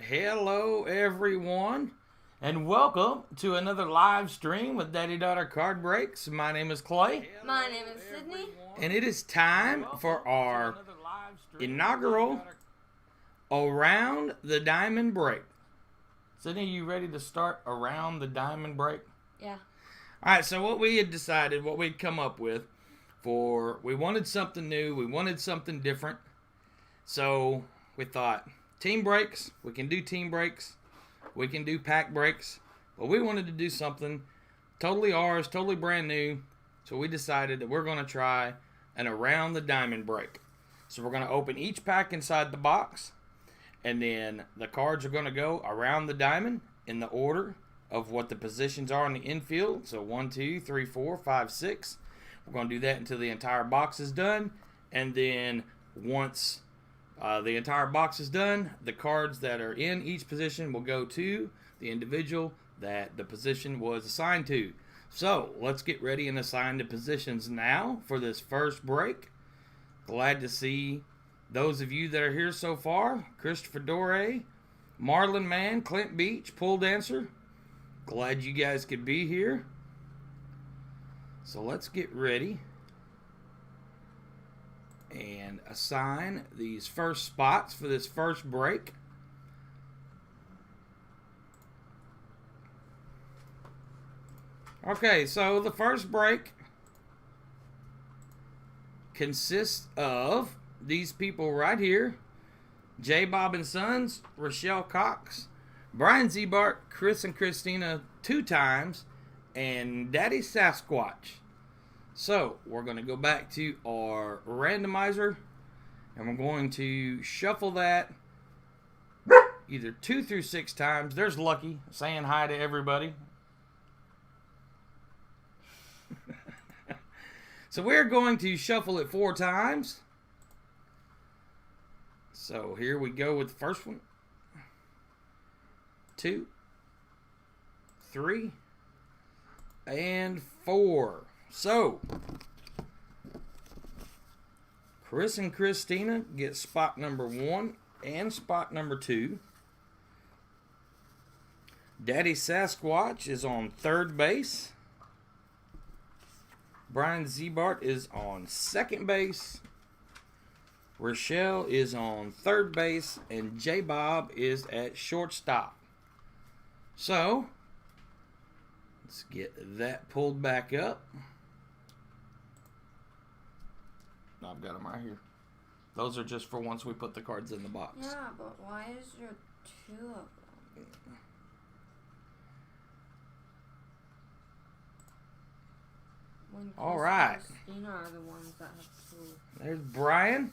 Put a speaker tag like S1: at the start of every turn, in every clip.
S1: Hello, everyone, and welcome to another live stream with Daddy Daughter Card Breaks. My name is Clay.
S2: My name is Sydney.
S1: And it is time for our inaugural Around the Diamond Break. Sydney, you ready to start Around the Diamond Break?
S2: Yeah.
S1: All right, so what we had decided, what we'd come up with we wanted something new, we wanted something different. So we thought, team breaks, we can do team breaks, we can do pack breaks, but we wanted to do something totally ours, totally brand new. So we decided that we're going to try an Around the Diamond break. So we're going to open each pack inside the box, and then the cards are going to go around the diamond in the order of what the positions are in the infield. So 1, 2, 3, 4, 5, 6. We're going to do that until the entire box is done, and then once the entire box is done, the cards that are in each position will go to the individual that the position was assigned to. So let's get ready and assign the positions now for this first break. Glad to see those of you that are here so far. Christopher Dore, Marlon Man, Clint Beach, Pool Dancer. Glad you guys could be here. So let's get ready and assign these first spots for this first break. Okay, so the first break consists of these people right here: J. Bob and Sons, Rochelle Cox, Brian Zebart, Chris and Christina 2 times, and Daddy Sasquatch. So we're going to go back to our randomizer, and we're going to shuffle that either 2 through 6 times. There's Lucky saying hi to everybody. So we're going to shuffle it 4 times. So here we go with the first one. 2, 3, and 4. So Chris and Christina get spot number 1 and spot number 2. Daddy Sasquatch is on third base. Brian Zebart is on second base. Rochelle is on third base, and J. Bob is at shortstop. So let's get that pulled back up. I've got them right here. Those are just for once we put the cards in the box.
S2: Yeah, but why is there 2 of them? When
S1: All
S2: Chris
S1: right.
S2: and Christina are the ones that have 2.
S1: There's Brian.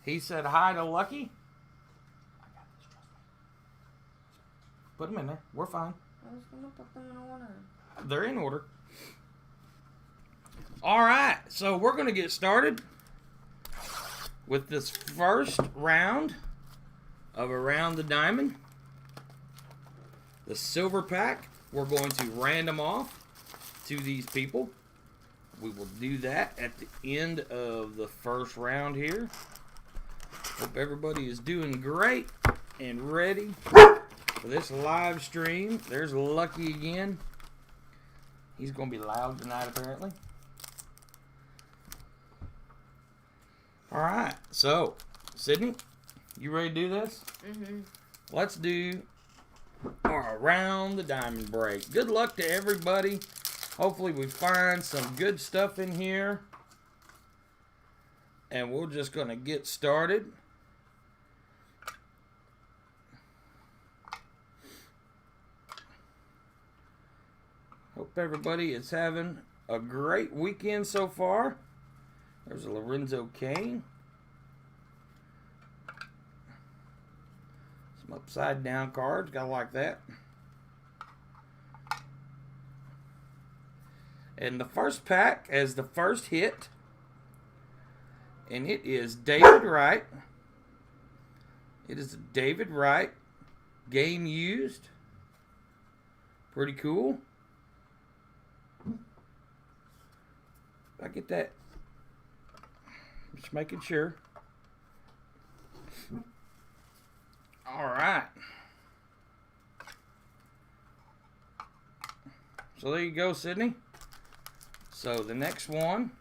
S1: He said hi to Lucky. I got this, trust me. Put them in there. We're fine.
S2: I was going to put them in order.
S1: They're in order. All right. So we're going to get started with this first round of Around the Diamond. The silver pack, we're going to random off to these people. We will do that at the end of the first round here. Hope everybody is doing great and ready for this live stream. There's Lucky again. He's going to be loud tonight, apparently. All right. So, Sydney, you ready to do this?
S2: Mm-hmm.
S1: Let's do our Around the Diamond break. Good luck to everybody. Hopefully we find some good stuff in here. And we're just going to get started. Hope everybody is having a great weekend so far. There's a Lorenzo Kane. Some upside down cards. Gotta like that. And the first pack as the first hit. And it is David Wright. It is a David Wright game used. Pretty cool. I get that. Just making sure. All right. So there you go, Sydney. So the next one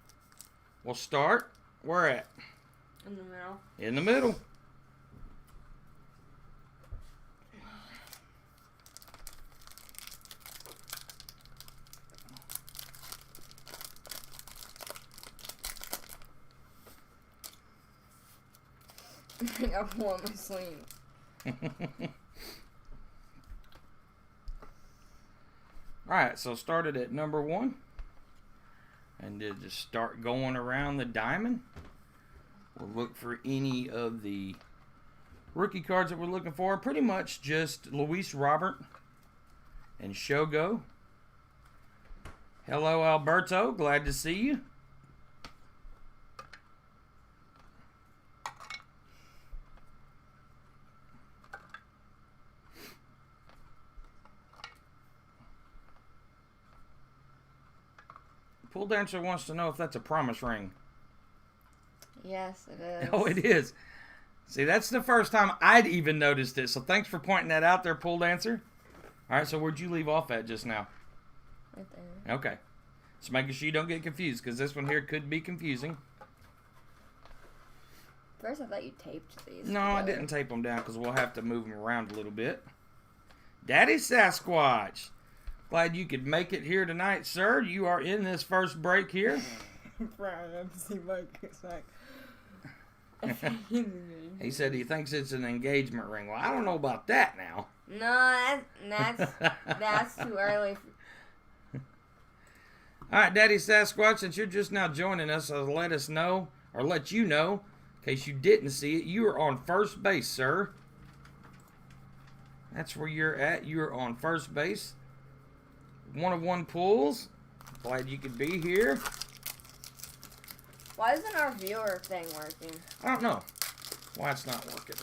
S1: will start. Where at?
S2: In the middle.
S1: In the middle.
S2: I think I pull up my sleeve.
S1: Alright, so started at number 1. And then just start going around the diamond. We'll look for any of the rookie cards that we're looking for. Pretty much just Luis Robert and Shogo. Hello, Alberto. Glad to see you. Pool Dancer wants to know if that's a promise ring.
S2: Yes, it is.
S1: Oh, it is. See, that's the first time I'd even noticed it. So thanks for pointing that out there, Pool Dancer. All right, so where'd you leave off at just now?
S2: Right there.
S1: Okay. Just making sure you don't get confused, because this one here could be confusing.
S2: First, I thought you taped these.
S1: No, I didn't tape them down, because we'll have to move them around a little bit. Daddy Sasquatch. Glad you could make it here tonight, sir. You are in this first break here. He said he thinks it's an engagement ring. Well, I don't know about that now.
S2: No, that's too early.
S1: All right, Daddy Sasquatch, since you're just now joining us, I'll let us know, or let you know, in case you didn't see it, you are on first base, sir. That's where you're at. You're on first base. 1-of-1 pulls. Glad you could be here.
S2: Why isn't our viewer thing working?
S1: I don't know why it's not working,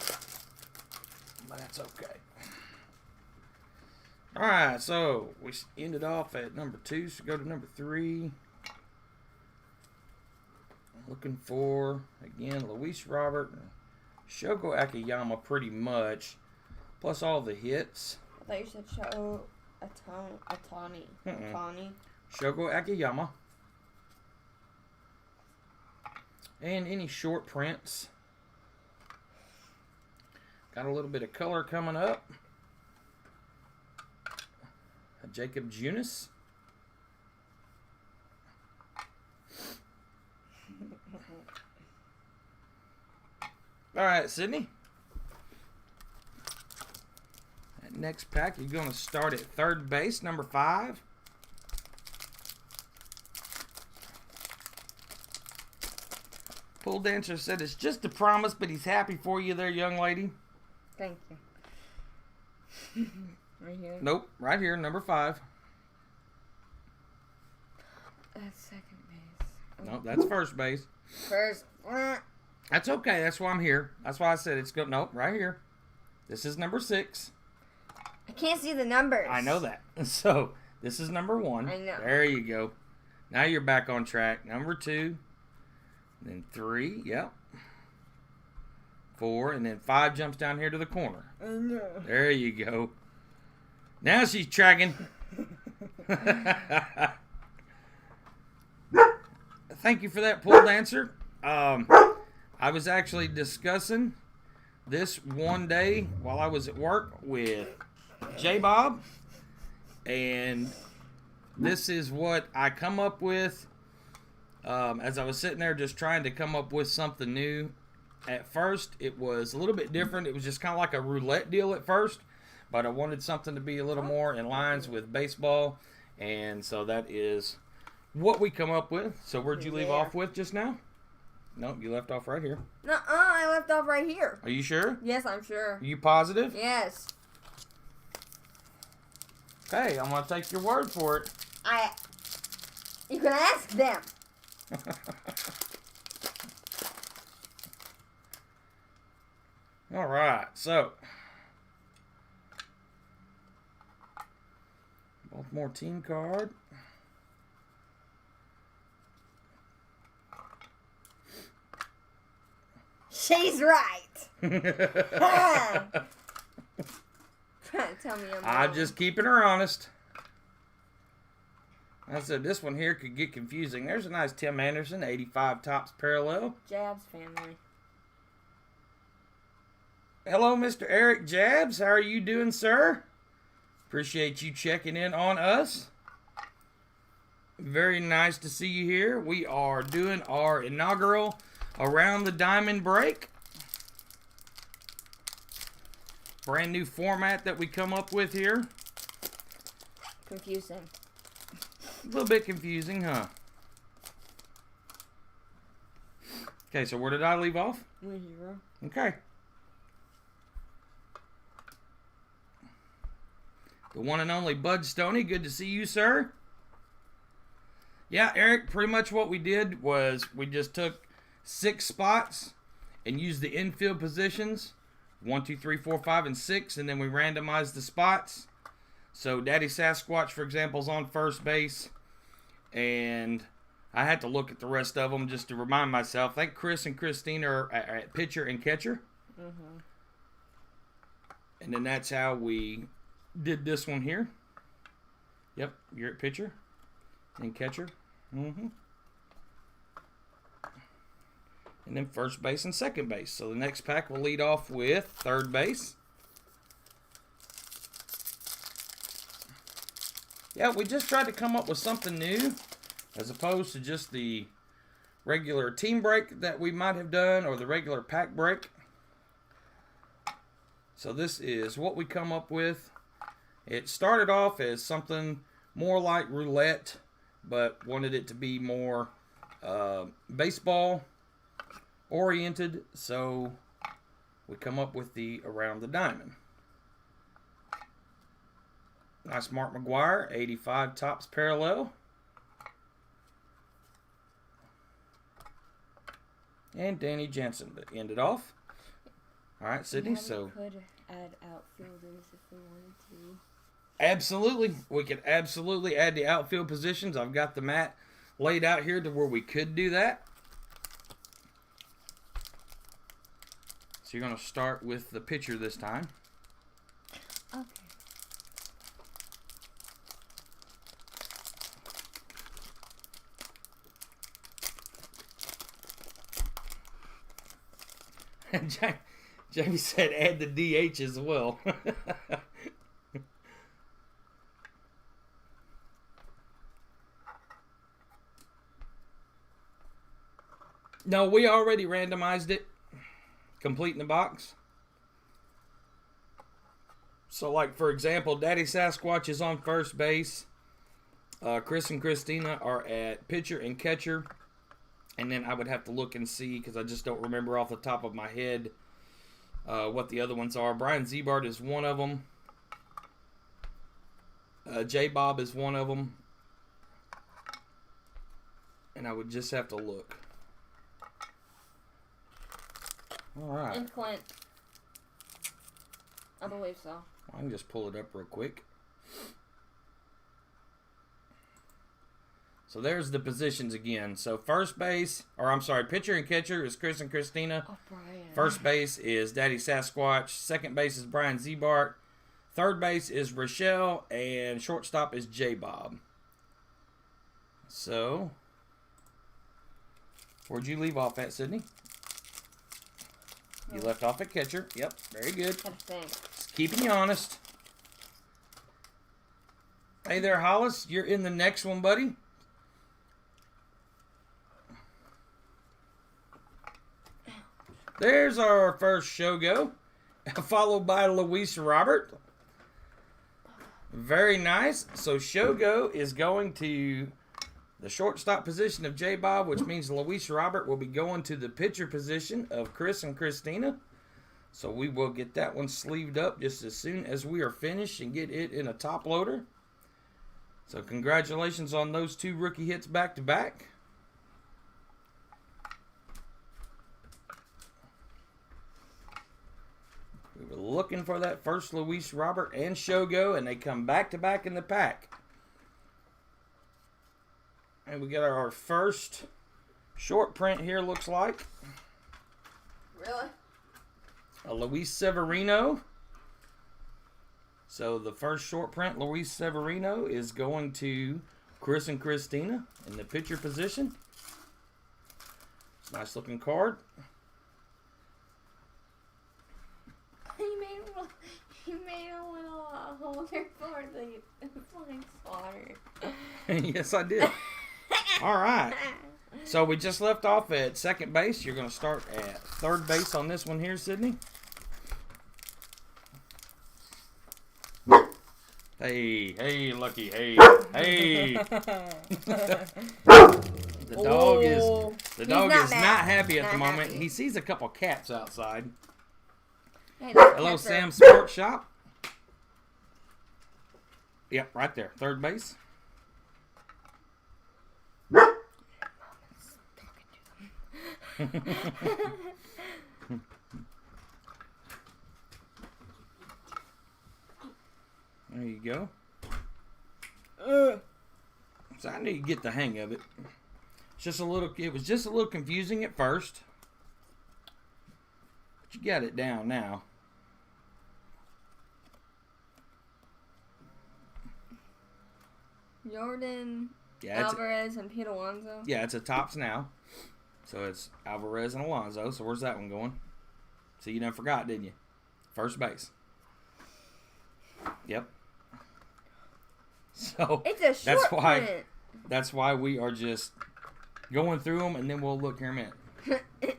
S1: but that's okay. All right, so we ended off at number 2, so go to number 3. Looking for, again, Luis Robert and Shogo Akiyama pretty much, plus all the hits.
S2: I thought you said show Atani. Atani.
S1: Shogo Akiyama. And any short prints. Got a little bit of color coming up. Jacob Junis. All right, Sydney. That next pack, you're going to start at third base, number 5. Pool Dancer said it's just a promise, but he's happy for you there, young lady.
S2: Thank you. Right here?
S1: Nope, right here, number 5.
S2: That's second base.
S1: Nope, that's first base.
S2: First.
S1: That's okay, that's why I'm here. That's why I said it's good. Nope, right here. This is number 6.
S2: I can't see the numbers.
S1: I know that. So, this is number 1.
S2: I know.
S1: There you go. Now you're back on track. Number 2. Then 3, yep. 4, and then 5 jumps down here to the corner.
S2: I know.
S1: There you go. Now she's tracking. Thank you for that, Pool Dancer. I was actually discussing this one day while I was at work with J-Bob, and this is what I come up with as I was sitting there just trying to come up with something new. At first, it was a little bit different. It was just kind of like a roulette deal at first, but I wanted something to be a little more in lines with baseball, and so that is what we come up with. So where'd you leave off with just now? Nope, you left off right here.
S2: Nuh-uh, I left off right here.
S1: Are you sure?
S2: Yes, I'm sure.
S1: Are you positive?
S2: Yes.
S1: Okay, I'm going to take your word for it.
S2: You can ask them.
S1: All right, so Baltimore team card.
S2: She's right. Trying to tell me I'm
S1: I'm
S2: wrong.
S1: just keeping her honest. I said this one here could get confusing. There's a nice Tim Anderson, 85 tops parallel.
S2: Jabs family.
S1: Hello, Mr. Eric Jabs. How are you doing, sir? Appreciate you checking in on us. Very nice to see you here. We are doing our inaugural Around the Diamond break. Brand new format that we come up with here.
S2: Confusing.
S1: A little bit confusing, huh? Okay, so where did I leave off?
S2: 1-0.
S1: Okay. The one and only Bud Stoney. Good to see you, sir. Yeah, Eric, pretty much what we did was we just took 6 spots and used the infield positions. 1, 2, 3, 4, 5, and 6. And then we randomized the spots. So Daddy Sasquatch, for example, is on first base. And I had to look at the rest of them just to remind myself. I think Chris and Christina are at pitcher and catcher.
S2: Mm-hmm.
S1: And then that's how we did this one here. Yep, you're at pitcher and catcher. Mm-hmm. And then first base and second base. So the next pack will lead off with third base. Yeah, we just tried to come up with something new as opposed to just the regular team break that we might have done or the regular pack break. So this is what we come up with. It started off as something more like roulette, but wanted it to be more baseball oriented, so we come up with the Around the Diamond. Nice Mark McGwire, 85 tops parallel. And Danny Jansen to end it off. All right, Sydney, so...
S2: We could add outfielders if we wanted to.
S1: Absolutely. We could absolutely add the outfield positions. I've got the mat laid out here to where we could do that. So you're going to start with the pitcher this time.
S2: Okay.
S1: Jamie said add the DH as well. No, we already randomized it. Completing the box. So, like, for example, Daddy Sasquatch is on first base. Chris and Christina are at pitcher and catcher. And then I would have to look and see, because I just don't remember off the top of my head what the other ones are. Brian Zebart is one of them. J-Bob is one of them. And I would just have to look. All right.
S2: And Clint. I believe so.
S1: I can just pull it up real quick. So there's the positions again. So first base, pitcher and catcher is Chris and Christina.
S2: Oh, Brian.
S1: First base is Daddy Sasquatch. Second base is Brian Zebart. Third base is Rochelle. And shortstop is J-Bob. So, where'd you leave off at, Sydney? You left off at catcher. Yep, very good. Just keeping you honest. Hey there, Hollis. You're in the next one, buddy. There's our first Shogo, followed by Luis Robert. Very nice. So Shogo is going to the shortstop position of J-Bob, which means Luis Robert will be going to the pitcher position of Chris and Christina. So we will get that one sleeved up just as soon as we are finished and get it in a top loader. So congratulations on those 2 rookie hits back to back. We were looking for that first Luis Robert and Shogo, and they come back to back in the pack. And we got our first short print here, looks like.
S2: Really?
S1: A Luis Severino. So the first short print, Luis Severino, is going to Chris and Christina in the pitcher position. It's a nice looking card.
S2: You made a little holder for the flying spotter.
S1: Yes, I did. All right. So we just left off at second base. You're going to start at third base on this one here, Sydney. Hey, Lucky, hey. The dog is not happy at the moment. He sees a couple cats outside.
S2: Hey,
S1: Hello, Sam's Sports Shop. Yep, right there, third base. There you go. So I knew you'd get the hang of it. It was just a little confusing at first. But you got it down now.
S2: Jordan, Alvarez, and Pete Alonso.
S1: Yeah, it's a tops now. So it's Alvarez and Alonso. So where's that one going? So you done forgot, didn't you? First base. Yep. So
S2: it's a short print.
S1: That's why we are just going through them, and then we'll look here in a minute.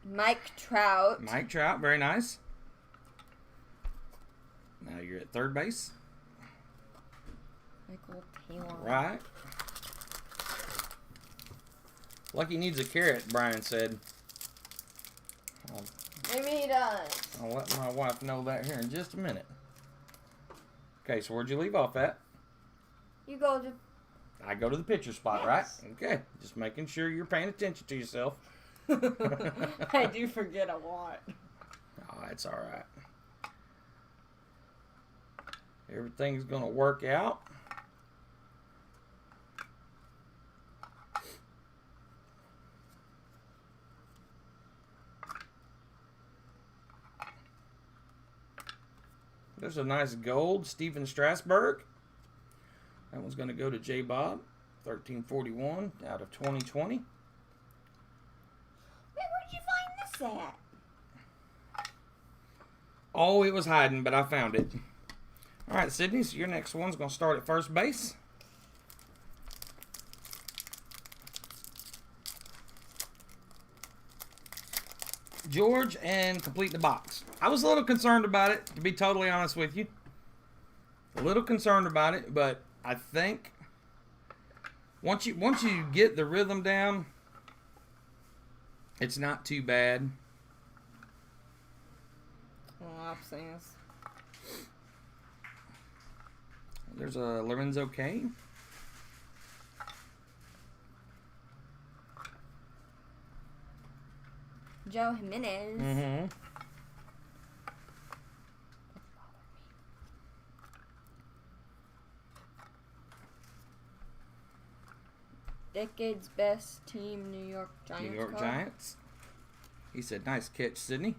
S2: Mike Trout.
S1: Mike Trout, very nice. Now you're at third base.
S2: Michael Taylor.
S1: Right. Lucky needs a carrot, Brian said.
S2: Maybe he does.
S1: I'll let my wife know that here in just a minute. Okay, so where'd you leave off at?
S2: You go to...
S1: I go to the pitcher spot,
S2: yes.
S1: Right? Okay, just making sure you're paying attention to yourself.
S2: I do forget a lot.
S1: Oh, it's all right. Everything's going to work out. There's a nice gold Steven Strasburg. That one's going to go to J. Bob. 1341 out of 2020.
S2: Wait, where'd you find this at?
S1: Oh, it was hiding, but I found it. All right, Sydney, so your next one's going to start at first base. George, and complete the box. I was a little concerned about it, to be totally honest with you. A little concerned about it, but I think once you get the rhythm down, it's not too bad.
S2: Oh, I've seen this.
S1: There's a Lorenzo Kane.
S2: Joe Jimenez.
S1: Mm-hmm.
S2: Decade's best team, New York Giants.
S1: New York Giants. He said, nice catch, Sydney.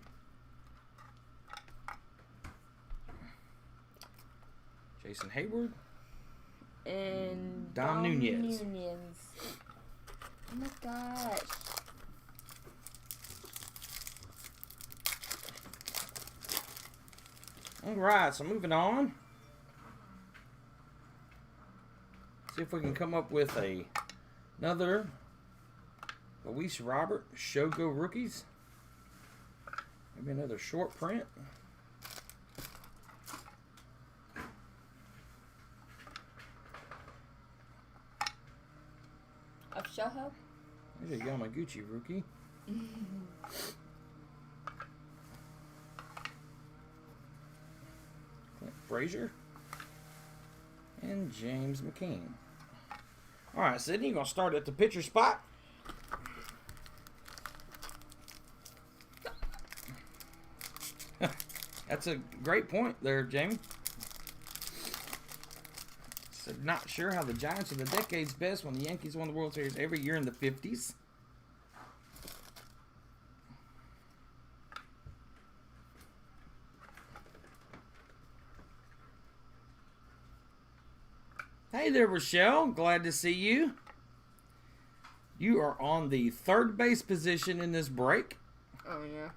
S1: Jason Hayward.
S2: And
S1: Dom Nunez.
S2: Oh my gosh.
S1: All right, so moving on. See if we can come up with another Luis Robert Shogo rookies. Maybe another short print.
S2: Of Shoho?
S1: There's a Yamaguchi rookie. Clint Frazier. And James McKean. All right, Sydney, you're going to start at the pitcher spot. That's a great point there, Jamie. So not sure how the Giants are the decade's best when the Yankees won the World Series every year in the 50s. Hey there, Rochelle. Glad to see you. You are on the third base position in this break.
S2: Oh, yeah.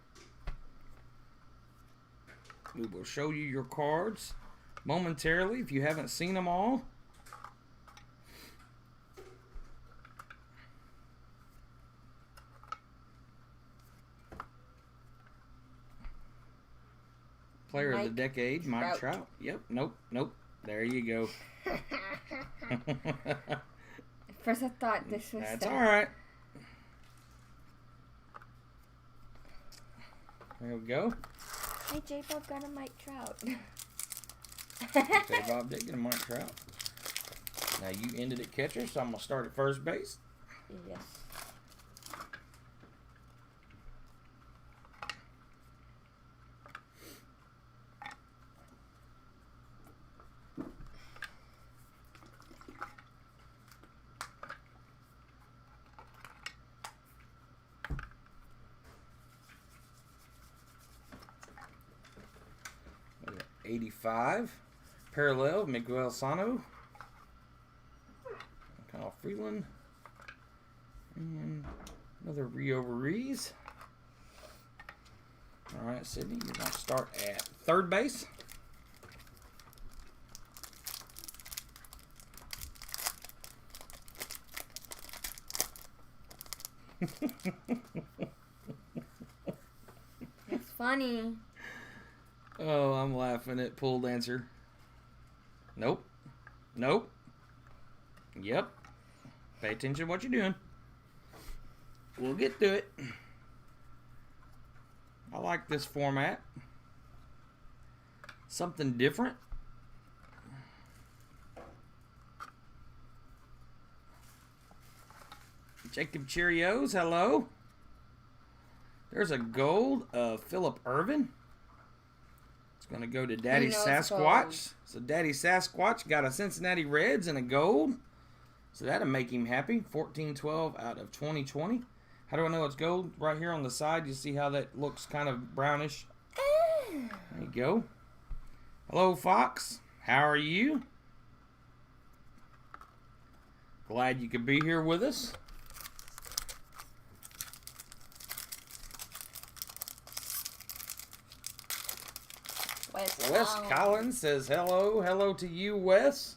S1: We will show you your cards momentarily if you haven't seen them all. Player of the decade, Mike Trout. Yep, nope. There you go.
S2: At first I thought this was...
S1: That's all right. There we go.
S2: Hey, J-Bob got a Mike Trout.
S1: J-Bob did get a Mike Trout. Now you ended at catcher, so I'm going to start at first base.
S2: Yes.
S1: We got 85. Parallel, Miguel Sano. Kyle Freeland. And another Rio Ruiz. All right, Sydney, you're going to start at third base.
S2: It's funny.
S1: Oh, I'm laughing at Pool Dancer. Nope. Yep. Pay attention to what you're doing. We'll get to it. I like this format. Something different. Jacob Cheerios, hello. There's a gold of Philip Irvin. It's going to go to Daddy Sasquatch. So Daddy Sasquatch got a Cincinnati Reds and a gold. So that'll make him happy. 14-12 out of 2020. How do I know it's gold? Right here on the side, you see how that looks kind of brownish? There you go. Hello, Fox. How are you? Glad you could be here with us. Wes Collins says hello. Hello to you, Wes.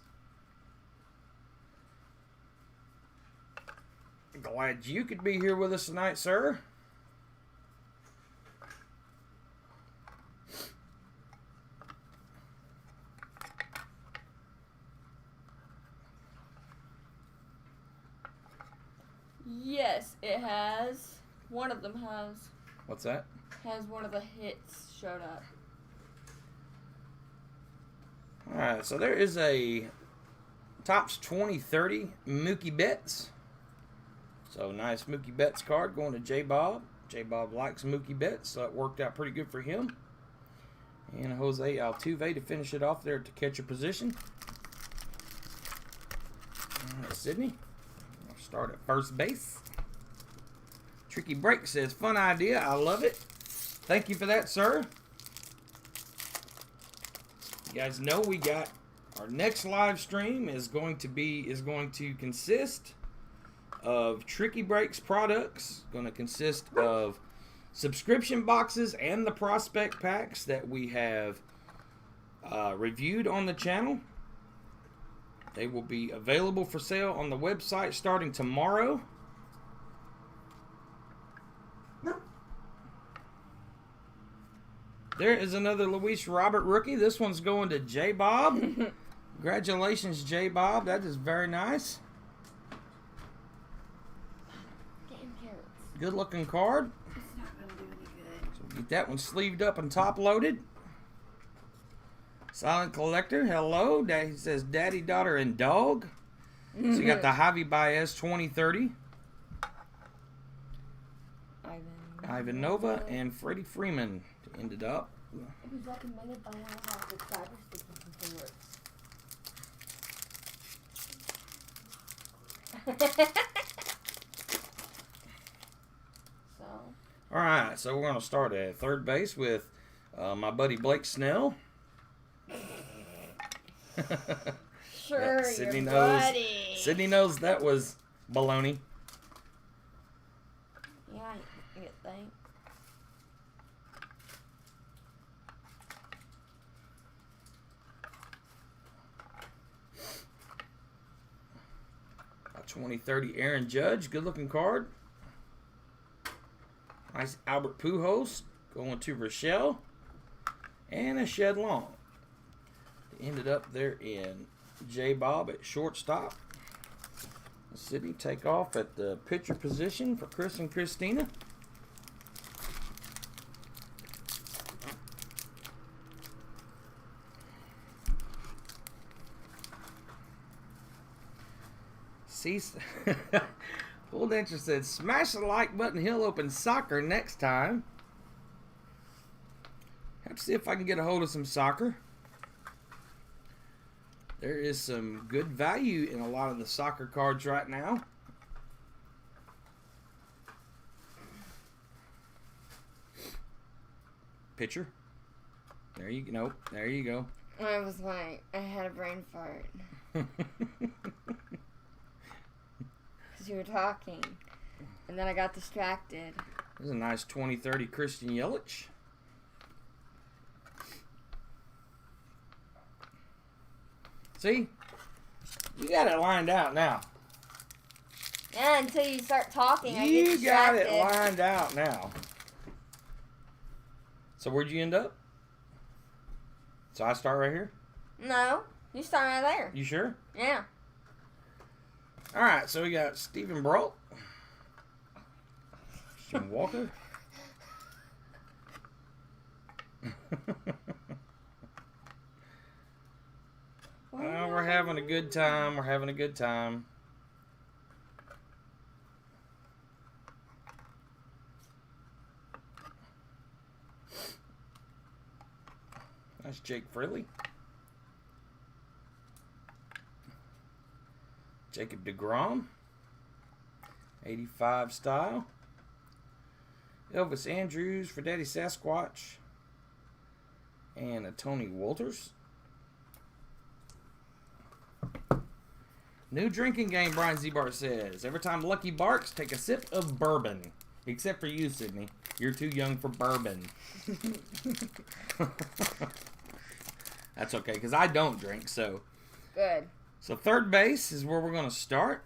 S1: Glad you could be here with us tonight, sir.
S2: Yes, it has. One of them has.
S1: What's that?
S2: Has one of the hits showed up.
S1: Alright, so there is a Topps 2030 Mookie Betts. So nice Mookie Betts card going to J-Bob. J-Bob likes Mookie Betts, so it worked out pretty good for him. And Jose Altuve to finish it off there at the catcher position. Alright, Sydney. I'll start at first base. Tricky Break says, fun idea. I love it. Thank you for that, sir. You guys know we got our next live stream is going to consist of Tricky Breaks products. Going to consist of subscription boxes and the prospect packs that we have reviewed on the channel. They will be available for sale on the website starting tomorrow. There is another Luis Robert rookie. This one's going to J-Bob. Congratulations, J-Bob. That is very nice. Good looking card.
S2: It's not going to do any good.
S1: So get that one sleeved up and top loaded. Silent Collector, hello. He says Daddy, Daughter, and Dog. So you got the Javi Baez 2030. Ivan Nova and Freddie Freeman to end it up.
S2: It was recommended by one of our subscribers to keep it. So.
S1: All right, so we're going to start at third base with my buddy Blake Snell.
S2: Sure,
S1: Sydney
S2: your
S1: knows.
S2: buddy.
S1: Sydney knows that was baloney.
S2: Yeah, you think.
S1: A 2030 Aaron Judge, good looking card. Nice Albert Pujols going to Rochelle. And a Shed Long. Ended up there in J. Bob at shortstop. Sydney take off at the pitcher position for Chris and Christina. See, Full Dancer said, smash the like button. He'll open soccer next time. Have to see if I can get a hold of some soccer. There is some good value in a lot of the soccer cards right now. Pitcher. There you go. Nope. There you go.
S2: I was like, I had a brain fart. Because you were talking. And then I got distracted.
S1: This is a nice 2030 Christian Yelich. See? You got it lined out now.
S2: Yeah, until you start talking, I get
S1: You got
S2: distracted.
S1: it lined out now. So where'd you end up? So I start right here?
S2: No, you start right there.
S1: You sure?
S2: Yeah.
S1: All right, so we got Stephen Brault. Jim Walker. We're having a good time. We're having a good time. That's Jake Frilly. Jacob deGrom. 85 style. Elvis Andrews for Daddy Sasquatch. And a Tony Walters. New drinking game, Brian Zebart says. Every time Lucky barks, take a sip of bourbon. Except for you, Sydney. You're too young for bourbon. That's okay, because I don't drink, so.
S2: Good.
S1: So third base is where we're going to start.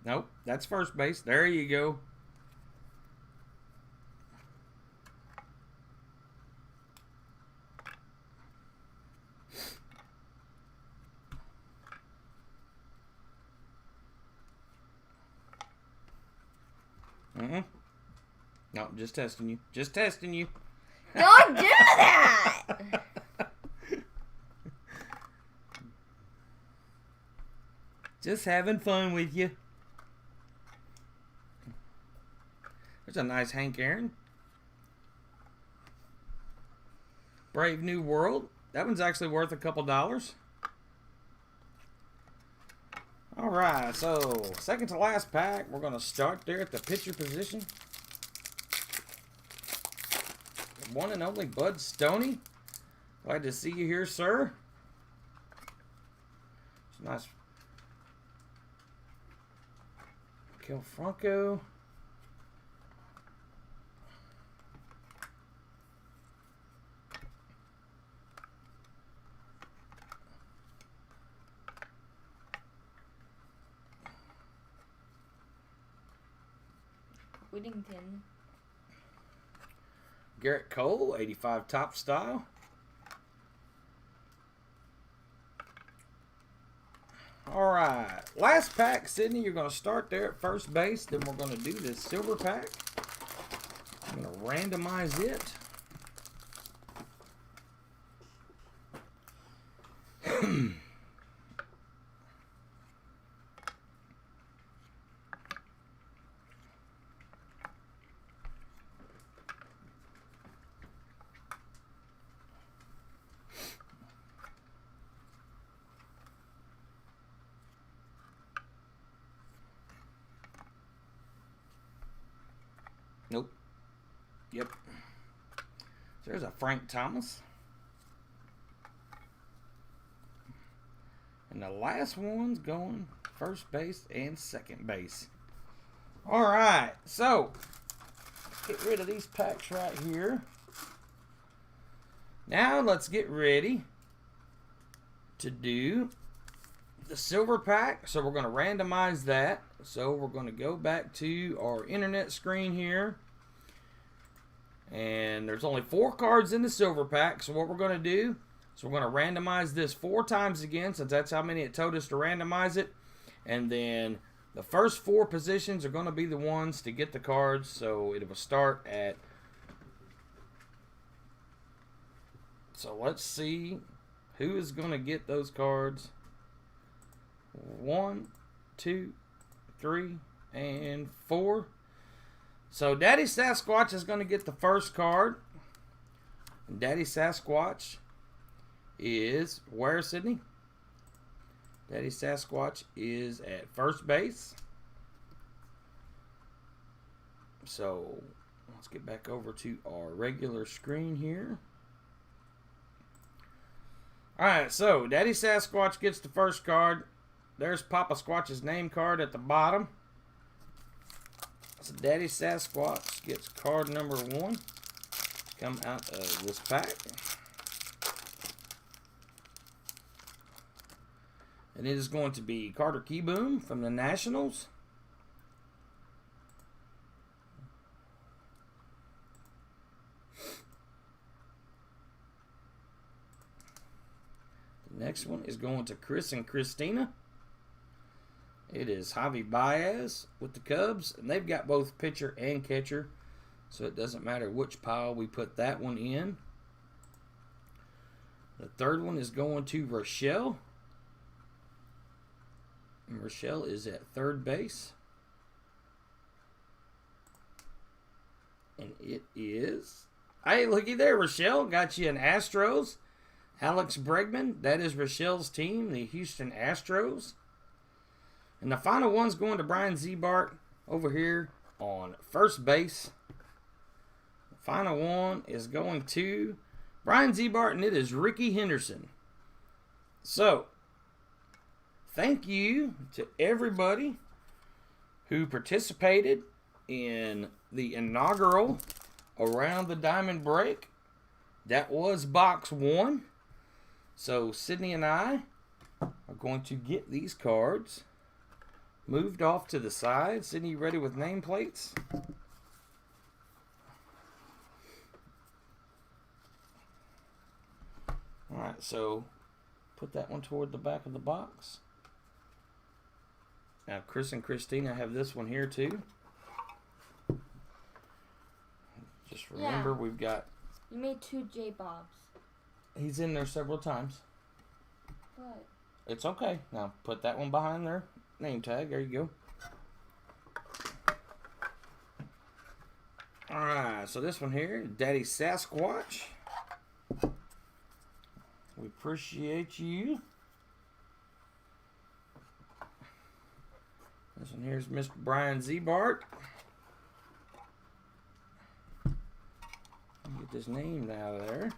S1: Nope, that's first base. There you go. No, just testing you. Just testing you.
S2: Don't do that!
S1: Just having fun with you. There's a nice Hank Aaron. Brave New World. That one's actually worth a couple dollars. Alright, so second to last pack. We're going to start there at the pitcher position. One and only Bud Stoney. Glad to see you here, sir. It's nice. Kel Franco.
S2: Whittington.
S1: Garrett Cole, 85 top style. All right, last pack, Sydney. You're going to start there at first base. Then we're going to do this silver pack. I'm going to randomize it. Nope. Yep. There's a Frank Thomas. And the last one's going first base and second base. All right, so get rid of these packs right here. Now let's get ready to do the silver pack. So we're going to randomize that. So we're going to go back to our internet screen here. And there's only 4 cards in the silver pack. So what we're going to do is we're going to randomize this 4 times again, since that's how many it told us to randomize it. And then the first 4 positions are going to be the ones to get the cards. So it will start at... So let's see who is going to get those cards. 1, 2, 3, and 4. So Daddy Sasquatch is going to get the first card. And Daddy Sasquatch is where, Sydney? Daddy Sasquatch is at first base. So let's get back over to our regular screen here. Alright, so Daddy Sasquatch gets the first card. There's Papa Squatch's name card at the bottom. So Daddy Sasquatch gets card number 1. Come out of this pack. And it is going to be Carter Keyboom from the Nationals. The next one is going to Chris and Christina. It is Javi Baez with the Cubs, and they've got both pitcher and catcher, so it doesn't matter which pile we put that one in. The third one is going to Rochelle, and Rochelle is at third base. And it is... Hey, looky there, Rochelle. Got you an Astros. Alex Bregman. That is Rochelle's team, the Houston Astros. And the final one's going to Brian Zebart over here on first base. The final one is going to Brian Zebart, and it is Ricky Henderson. So, thank you to everybody who participated in the inaugural Around the Diamond break. That was box 1. So, Sydney and I are going to get these cards moved off to the side. Sydney, ready with nameplates? Alright, so put that one toward the back of the box. Now, Chris and Christina have this one here too. Just remember, we've got...
S2: You made 2 J-Bobs.
S1: He's in there several times.
S2: What?
S1: It's okay. Now, put that one behind there. Name tag. There you go. Alright, so this one here, Daddy Sasquatch. We appreciate you. This one here is Mr. Brian Zebart. Get this name out of there.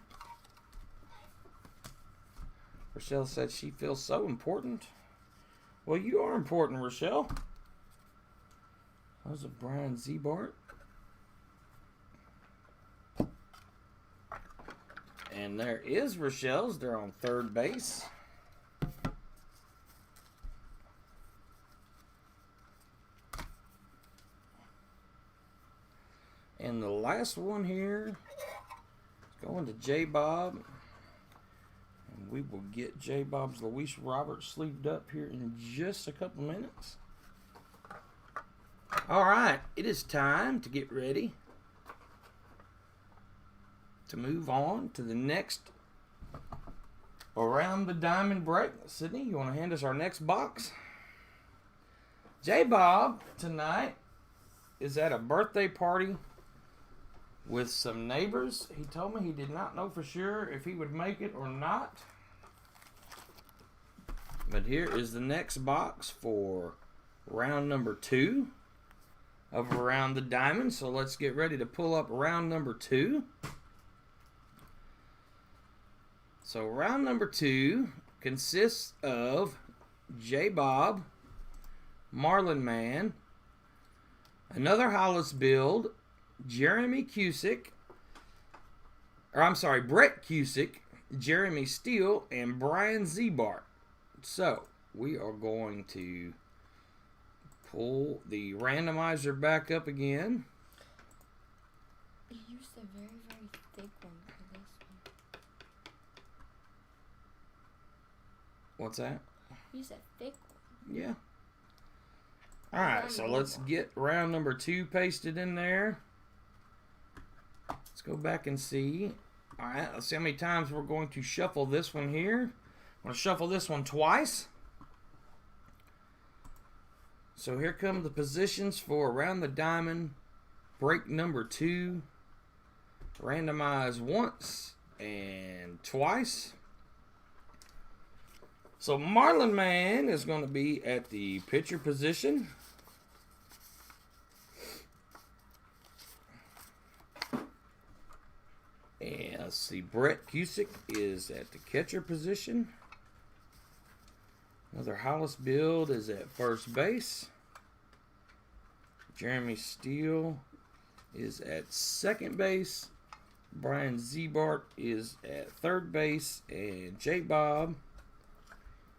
S1: Rochelle said she feels so important. Well, you are important, Rochelle. That was a Brian Zebart. And there is Rochelle's. They're on third base. And the last one here is going to J Bob. And we will get J Bob's Luis Roberts sleeved up here in just a couple minutes. Alright, it is time to get ready to move on to the next Around the Diamond break. Sydney, you want to hand us our next box? J Bob tonight is at a birthday party with some neighbors. He told me he did not know for sure if he would make it or not. But here is the next box for round number 2 of Around the Diamond. So let's get ready to pull up round number 2. So round number 2 consists of J. Bob, Marlin Man, another Hollis build, Jeremy Cusick, Brett Cusick, Jeremy Steele, and Brian Zebart. So, we are going to pull the randomizer back up again.
S2: You used a very, very thick one for this one.
S1: What's that?
S2: You used a thick one.
S1: Yeah. Alright, so let's get round number 2 pasted in there. Let's go back and see. Alright, let's see how many times we're going to shuffle this one here. I'm going to shuffle this one twice. So here come the positions for Around the Diamond break number 2. Randomize once and twice. So Marlin Man is going to be at the pitcher position. And let's see, Brett Cusick is at the catcher position. Another Hollis build is at first base. Jeremy Steele is at second base. Brian Zebart is at third base. And J. Bob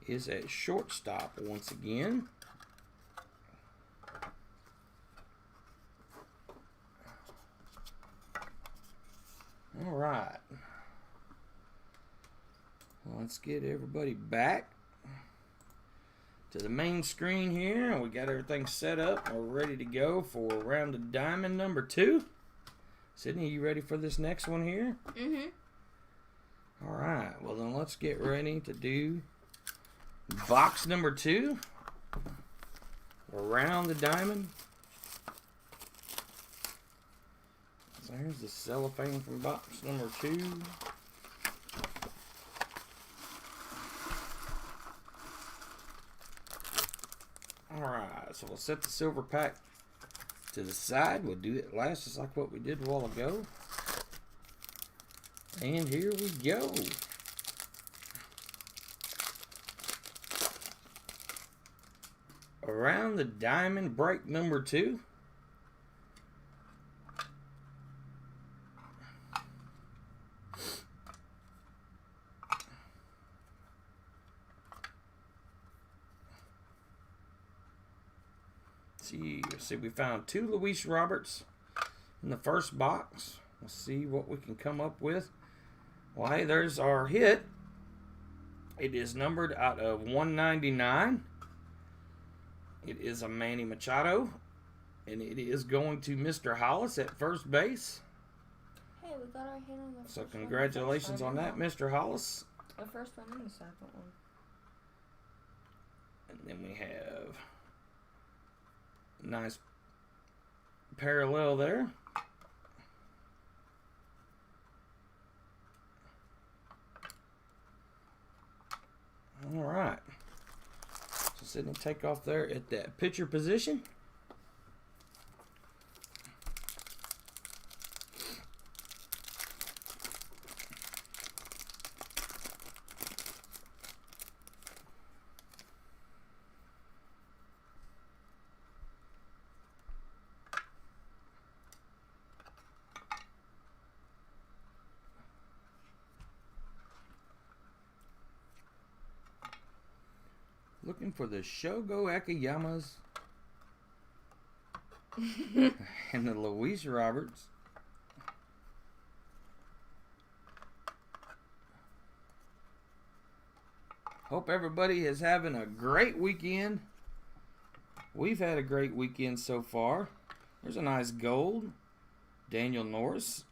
S1: is at shortstop once again. All right. Let's get everybody back to the main screen here. We got everything set up. We're ready to go for Around the Diamond number 2. Sydney, you ready for this next one here?
S2: Mm-hmm.
S1: All right. Well, then let's get ready to do box number 2. Around the Diamond. So here's the cellophane from box number 2. Alright, so we'll set the silver pack to the side. We'll do it last just like what we did a while ago. And here we go. Around the Diamond break number 2. See, we found 2 Luis Roberts in the first box. Let's see what we can come up with. Well, hey, there's our hit. It is numbered out of 199. It is a Manny Machado, and it is going to Mr. Hollis at first base.
S2: Hey, we got our hit on the first
S1: So
S2: one.
S1: congratulations on that, Mr. Hollis.
S2: The first one and the second one.
S1: And then we have nice parallel there. All right. So Sydney, take off there at that pitcher position. Looking for the Shogo Akayamas and the Luis Roberts. Hope everybody is having a great weekend. We've had a great weekend so far. There's a nice gold. Daniel Norris.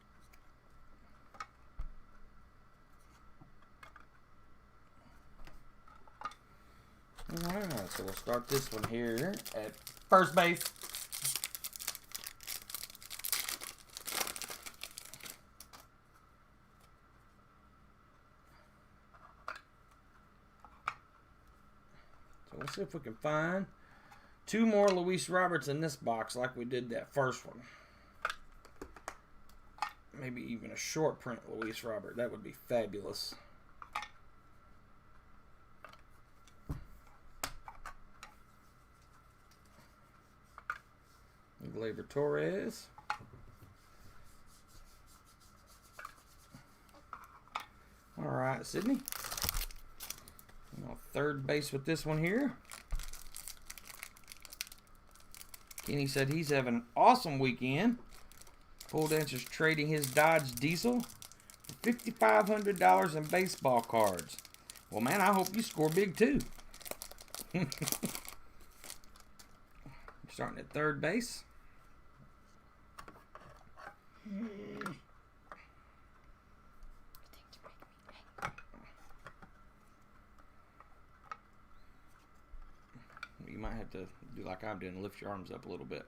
S1: Alright, so we'll start this one here at first base. So let's see if we can find 2 more Luis Roberts in this box like we did that first one. Maybe even a short print Luis Robert. That would be fabulous. Gleyber Torres. All right, Sydney. Third base with this one here. Kenny said he's having an awesome weekend. Pole Dancer's trading his Dodge Diesel for $5,500 in baseball cards. Well, man, I hope you score big, too. Starting at third base. You might have to do like I'm doing, lift your arms up a little bit.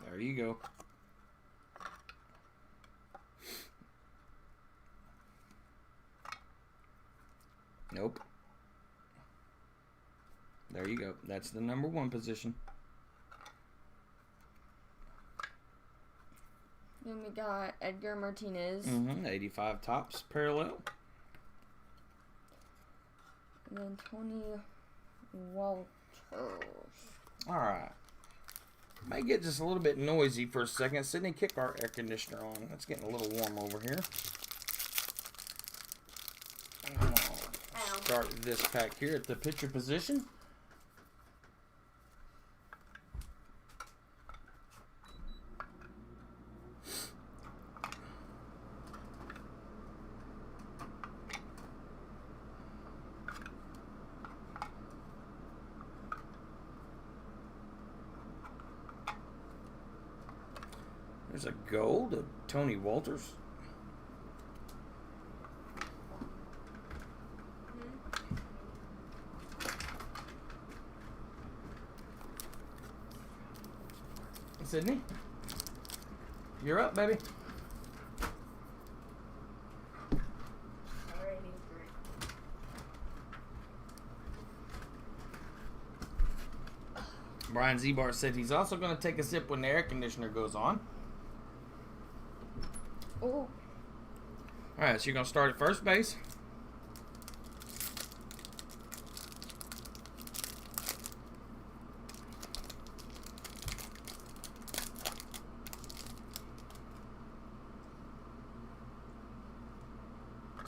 S1: There you go. Nope. There you go. That's the number 1 position.
S2: Then we got Edgar Martinez.
S1: 85 tops parallel.
S2: And then Tony Walters.
S1: All right. Might get just a little bit noisy for a second. Sydney, kick our air conditioner on. It's getting a little warm over here. Start this pack here at the pitcher position. There's a gold of Tony Walters. Sydney, you're up, baby. Brian Zebar said he's also going to take a sip when the air conditioner goes on.
S2: Oh.
S1: All right, so you're going to start at first base.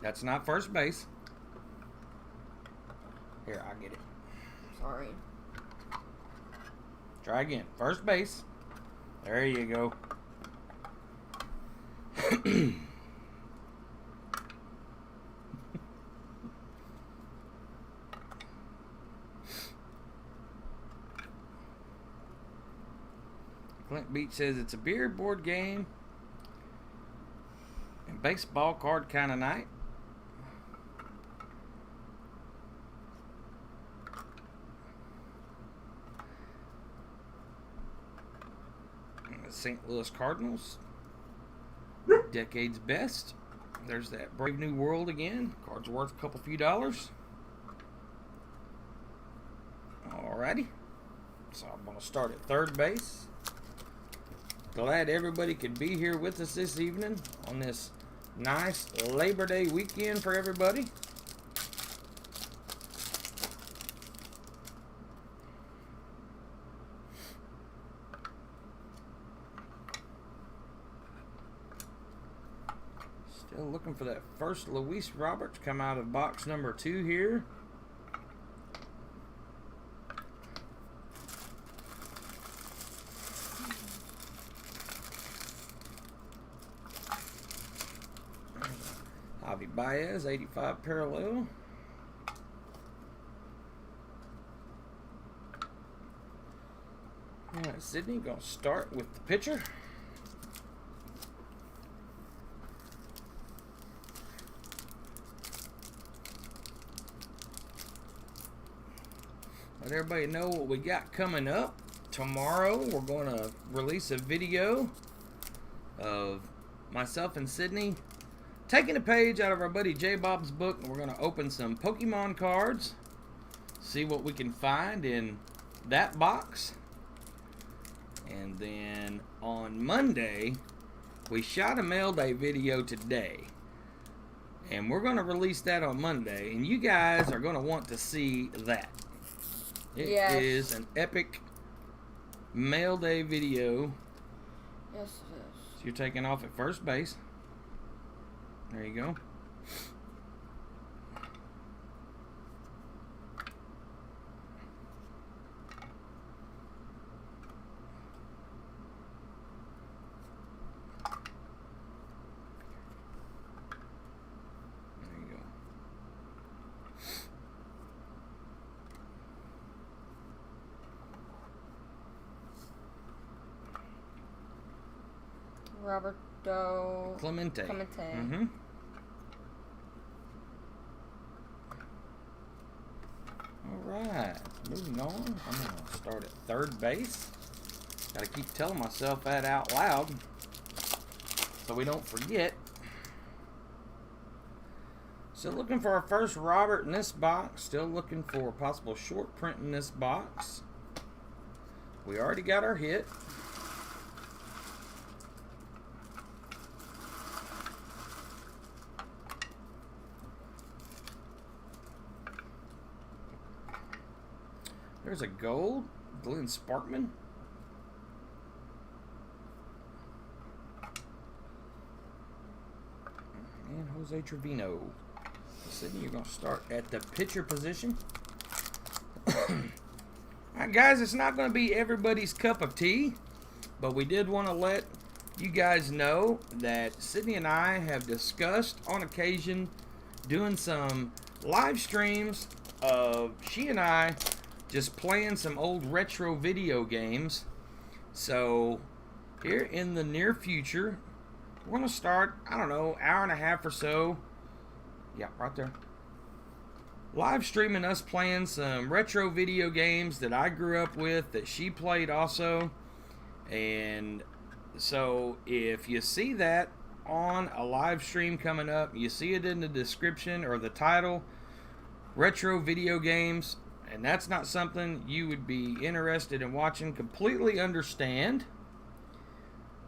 S1: That's not first base. Here, I'll get it.
S2: Sorry.
S1: Try again. First base. There you go. Clint Beach says it's a beer board game and baseball card kind of night. St. Louis Cardinals, decade's best. There's that Brave New World again. Card's worth a couple few dollars. Alrighty. So I'm going to start at third base. Glad everybody could be here with us this evening on this nice Labor Day weekend for everybody. Still looking for that first Luis Roberts come out of box number 2 here. Javi Baez, 85 parallel. All right, Sydney, going to start with the pitcher. Let everybody know what we got coming up. Tomorrow, we're going to release a video of myself and Sydney taking a page out of our buddy J Bob's book, and we're going to open some Pokemon cards, see what we can find in that box. And then on Monday, we shot a mail day video today. And we're going to release that on Monday. And you guys are going to want to see that. It is an epic mail day video.
S2: Yes, it is.
S1: So you're taking off at first base. There you go.
S2: Roberto
S1: Clemente.
S2: Mm-hmm.
S1: Alright, moving on. I'm going to start at third base. Got to keep telling myself that out loud so we don't forget. Still looking for our first Robert in this box. Still looking for a possible short print in this box. We already got our hit. There's a gold, Glenn Sparkman. And Jose Trevino. Sydney, you're going to start at the pitcher position. Alright guys, it's not going to be everybody's cup of tea, but we did want to let you guys know that Sydney and I have discussed on occasion doing some live streams of she and I just playing some old retro video games. So here in the near future, we're going to start, I don't know, hour and a half or so. Yeah, right there. Live streaming us playing some retro video games that I grew up with, that she played also. And so if you see that on a live stream coming up, you see it in the description or the title, retro video games, and that's not something you would be interested in watching, completely understand.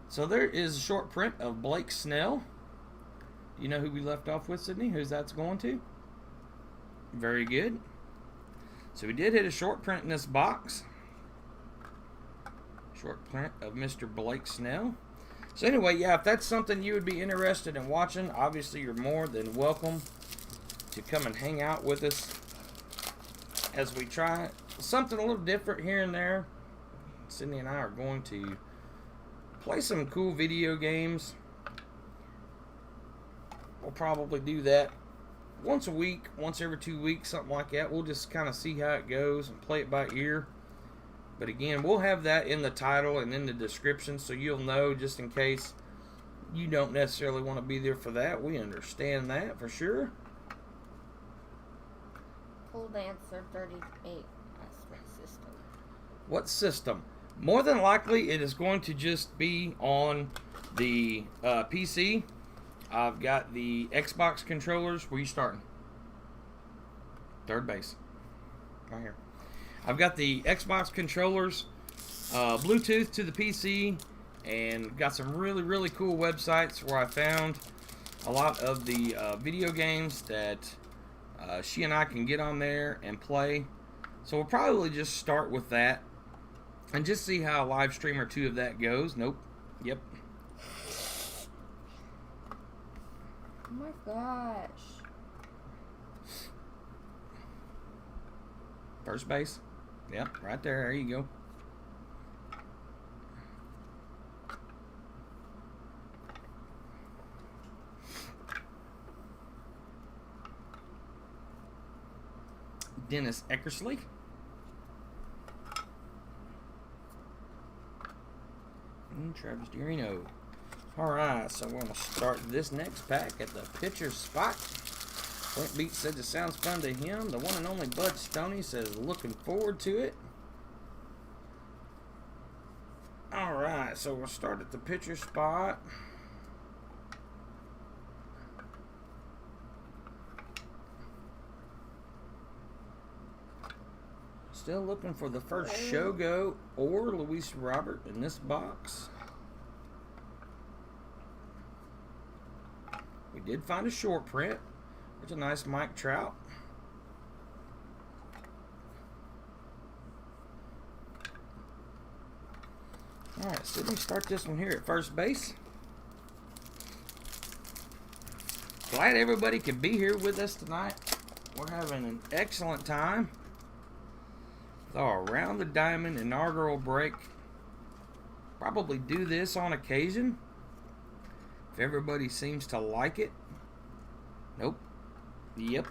S1: So there is a short print of Blake Snell. Do you know who we left off with, Sydney? Who's that's going to? Very good. So we did hit a short print in this box. Short print of Mr. Blake Snell. So anyway, yeah, if that's something you would be interested in watching, obviously you're more than welcome to come and hang out with us as we try something a little different here and there. Sydney and I are going to play some cool video games. We'll probably do that once a week, once every 2 weeks, something like that. We'll just kind of see how it goes and play it by ear. But again, we'll have that in the title and in the description so you'll know, just in case you don't necessarily want to be there for that. We understand that for sure.
S2: Full Dancer 38. That's my system.
S1: What system? More than likely, it is going to just be on the PC. I've got the Xbox controllers. Where are you starting? Third base. Right here. I've got the Xbox controllers, Bluetooth to the PC, and got some really, really cool websites where I found a lot of the video games that she and I can get on there and play. So we'll probably just start with that and just see how a live stream or two of that goes. Nope. Yep.
S2: Oh my gosh.
S1: First base. Yep, right there. There you go. Dennis Eckersley. And Travis Dorino. Alright, so we're going to start this next pack at the pitcher's spot. Clint Beat said it sounds fun to him. The one and only Bud Stoney says looking forward to it. Alright, so we'll start at the pitcher's spot. Still looking for the first Shogo or Luis Robert in this box. We did find a short print. There's a nice Mike Trout. Alright, so we start this one here at first base. Glad everybody could be here with us tonight. We're having an excellent time with our Around the Diamond inaugural break. Probably do this on occasion if everybody seems to like it. Nope. Yep.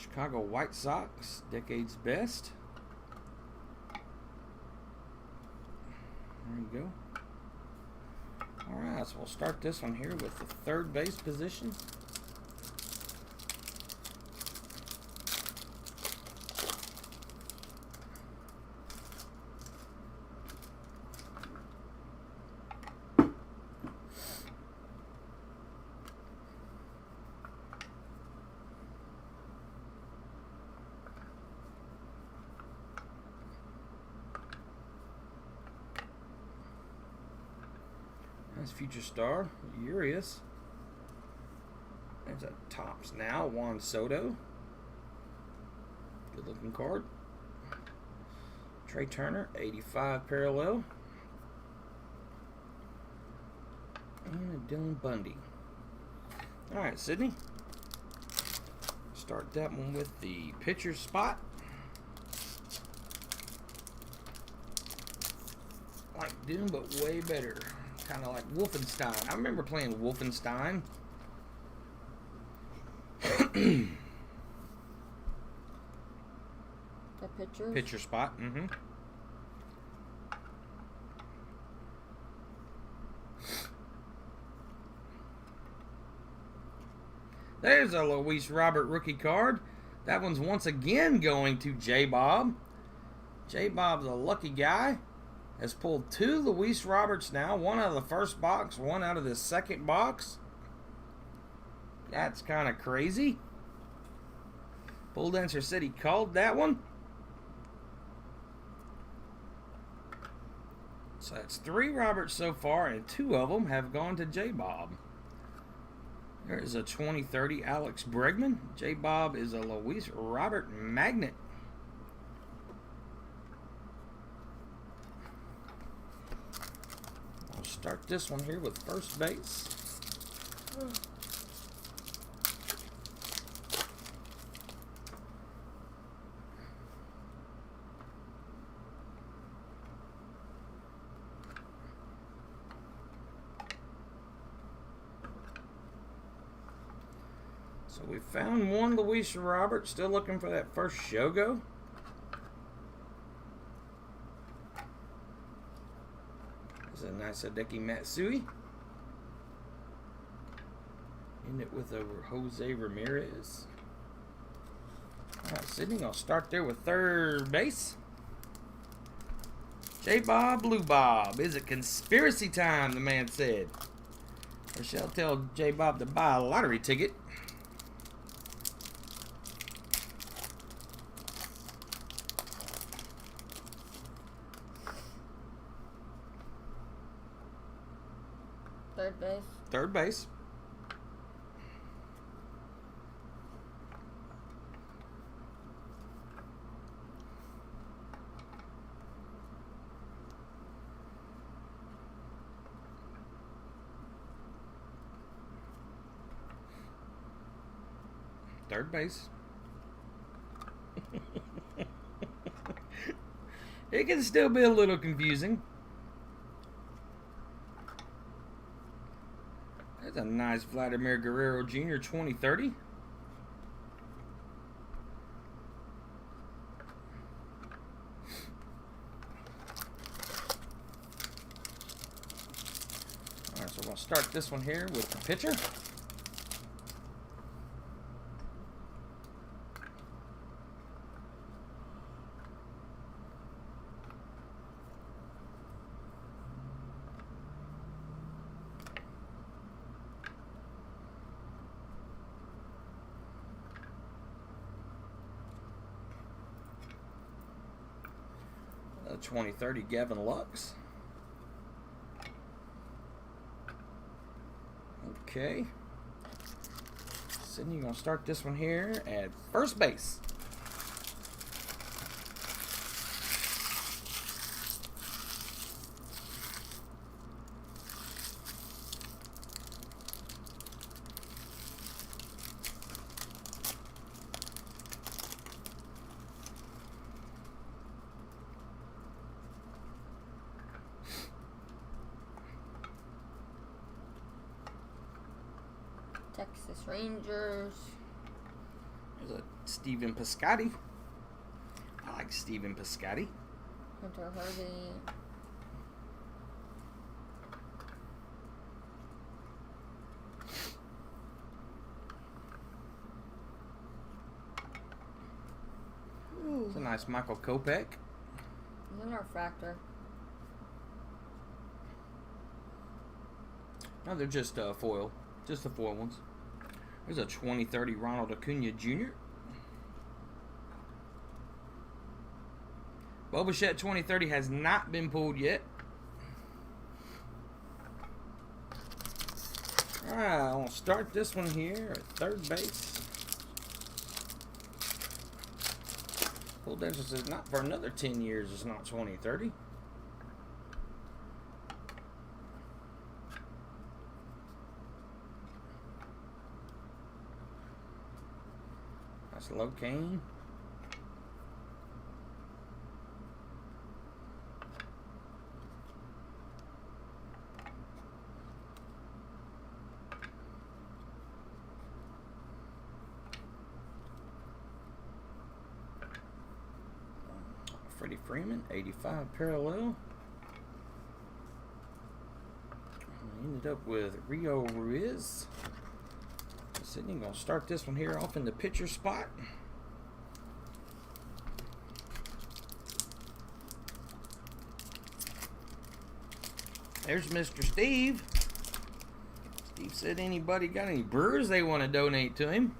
S1: Chicago White Sox, decade's best. There you go. Alright, so we'll start this one here with the third base position. That's future star, Urias. There's a Topps now, Juan Soto. Good looking card. Trey Turner, 85 parallel. And a Dylan Bundy. Alright, Sydney. Start that one with the pitcher spot. Like Doom, but way better. Kind of like Wolfenstein. I remember playing Wolfenstein.
S2: The picture?
S1: Pitcher spot. Mm-hmm. There's a Luis Robert rookie card. That one's once again going to J-Bob. J-Bob's a lucky guy. Has pulled 2 Luis Roberts now. One out of the first box, one out of the second box. That's kind of crazy. Bull Dancer said he called that one. So that's 3 Roberts so far, and 2 of them have gone to J-Bob. There's a 2030 Alex Bregman. J-Bob is a Luis Robert magnet. Start this one here with first base. So we found one Luis Robert, still looking for that first Shogo. A nice Hideki Matsui. In it with a Jose Ramirez. Alright, Sydney, I'll start there with third base. J-Bob, Blue Bob. Is it conspiracy time, the man said. Or shall tell J-Bob to buy a lottery ticket.
S2: Third base.
S1: Third base. Third base. It can still be a little confusing. That's a nice Vladimir Guerrero Jr. 2030. Alright, so we'll start this one here with the pitcher. 2030 Gavin Lux. Okay. Sydney, you're going to start this one here at first base.
S2: Texas Rangers.
S1: There's a Stephen Piscotty. I like Stephen Piscotty.
S2: Hunter Harvey.
S1: It's a nice Michael Kopech.
S2: He's in our factor.
S1: No, they're just foil. Just the foil ones. There's a 2030 Ronald Acuna Jr. Bobichette 2030 has not been pulled yet. Alright, I'll start this one here at third base. Full distance is not for another 10 years. It's not 2030. That's Locane. Freddie Freeman, 85 parallel. I ended up with Rio Ruiz. Sydney, going to start this one here off in the pitcher spot. There's Mr. Steve. Steve said anybody got any Brewers they want to donate to him.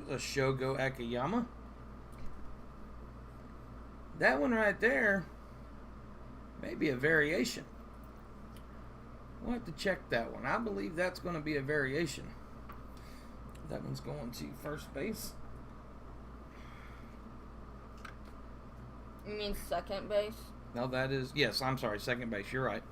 S1: There's a Shogo Akiyama. That one right there may be a variation. We'll have to check that one. I believe that's going to be a variation. That one's going to first base.
S2: You mean second base?
S1: No, that is... Yes, I'm sorry. Second base. You're right.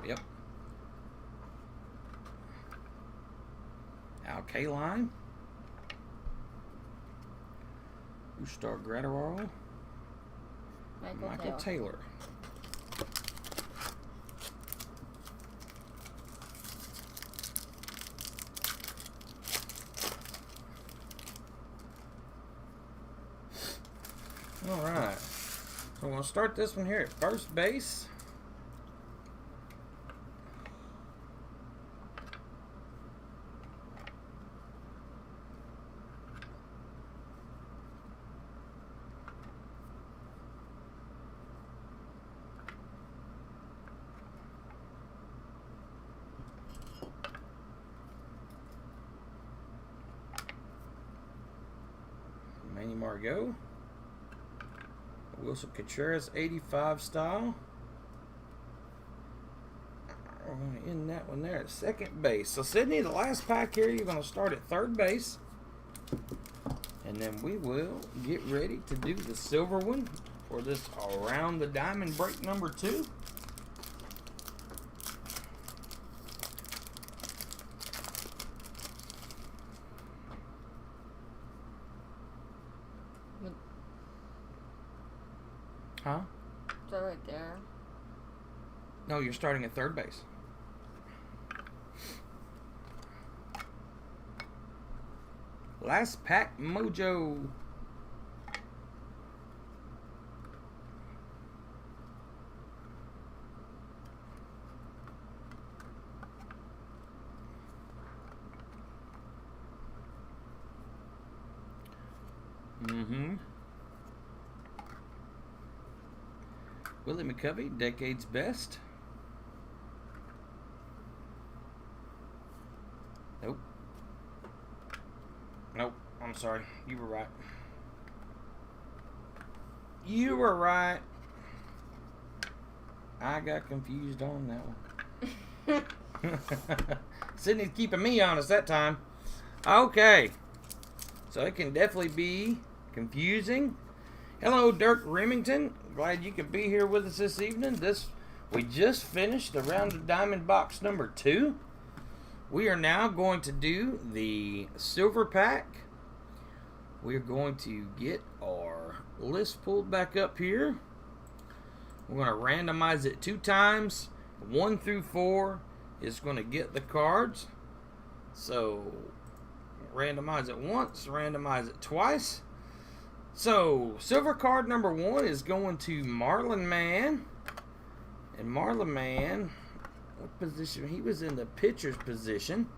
S1: Yep. Al Kaline. Ustar Gratterall. Michael Taylor. All right. So we're going to start this one here at first base. Manny Margot. Wilson Contreras 85 style. We're going to end that one there at second base. So Sydney, the last pack here, you're going to start at third base. And then we will get ready to do the silver one for this Around the Diamond break number 2. Huh?
S2: Is that right there?
S1: No, you're starting at third base. Last pack mojo. Mm-hmm. Willie McCovey, Decade's Best. Nope. Nope. I'm sorry. You were right. You were right. I got confused on that one. Sydney's keeping me honest that time. Okay. So it can definitely be confusing. Hello, Dirk Remington. Glad you could be here with us this evening. We just finished the round of diamond box number 2. We are now going to do the silver pack. We're going to get our list pulled back up here. We're going to randomize it 2 times. 1 through 4 is going to get the cards. So, randomize it once, randomize it twice. So, silver card number 1 is going to Marlon Man. And Marlon Man, what position? He was in the pitcher's position.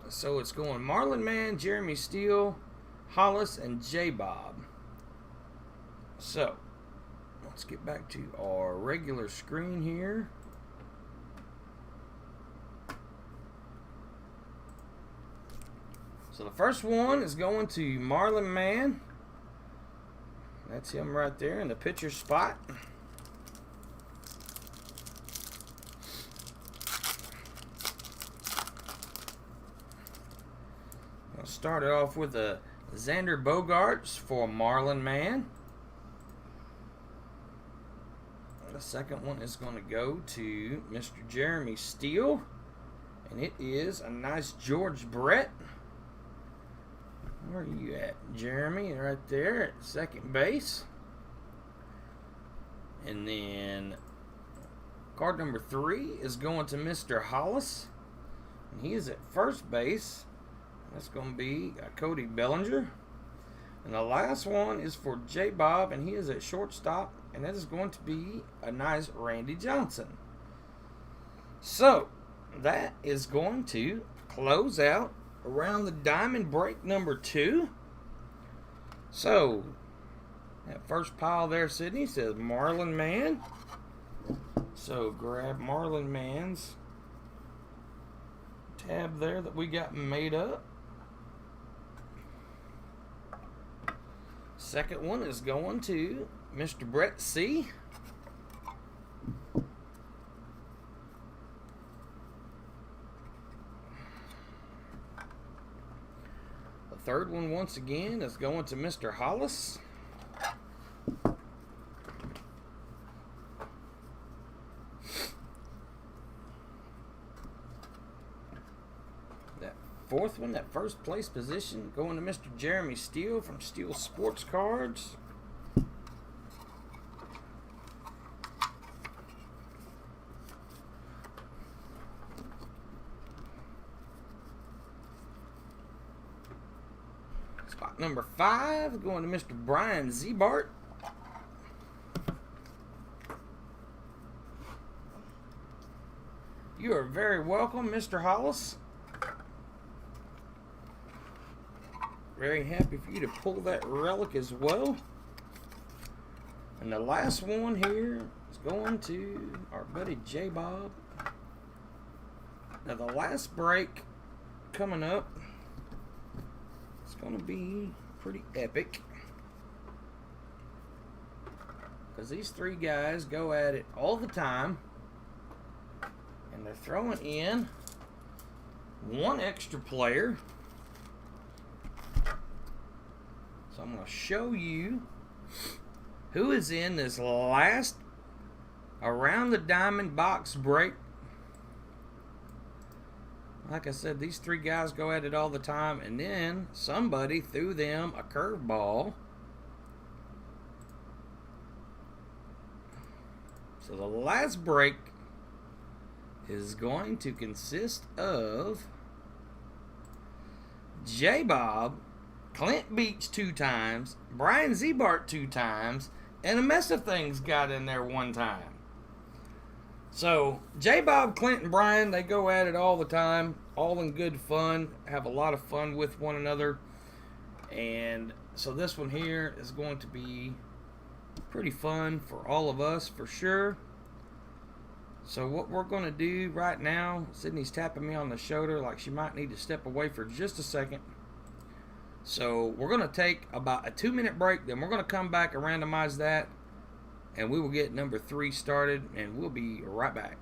S1: So, it's going Marlon Man, Jeremy Steele, Hollis, and J-Bob. So, let's get back to our regular screen here. So the first one is going to Marlon Man. That's him right there in the pitcher spot. I'll start it off with a Xander Bogaerts for Marlon Man. The second one is going to go to Mr. Jeremy Steele. And it is a nice George Brett. Where are you at, Jeremy? Right there at second base. And then card number 3 is going to Mr. Hollis. And he is at first base. That's going to be Cody Bellinger. And the last one is for J-Bob, and he is at shortstop. And that is going to be a nice Randy Johnson. So, that is going to close out around the diamond break number 2. So, that first pile there, Sydney, says Marlon Man. So, grab Marlon Man's tab there that we got made up. Second one is going to Mr. Brett C. The third one, once again, is going to Mr. Hollis. That fourth one, that first place position, going to Mr. Jeremy Steele from Steele Sports Cards. Spot number 5 going to Mr. Brian Zebart. You are very welcome, Mr. Hollis. Very happy for you to pull that relic as well. And the last one here is going to our buddy J-Bob. Now the last break coming up, it's going to be pretty epic. Because these 3 guys go at it all the time. And they're throwing in 1 extra player. So I'm going to show you who is in this last around the diamond box break. Like I said, these 3 guys go at it all the time, and then somebody threw them a curveball. So the last break is going to consist of J-Bob, Clint Beach 2 times, Brian Zebart 2 times, and a mess of things got in there 1 time. So, J-Bob, Clint, and Brian, they go at it all the time. all in good fun, have a lot of fun with one another. And so this one here is going to be pretty fun for all of us for sure. So what we're going to do right now, Sydney's tapping me on the shoulder like she might need to step away for just a second. So we're going to take about a 2-minute break, then we're going to come back and randomize that, and we will get number 3 started, and we'll be right back.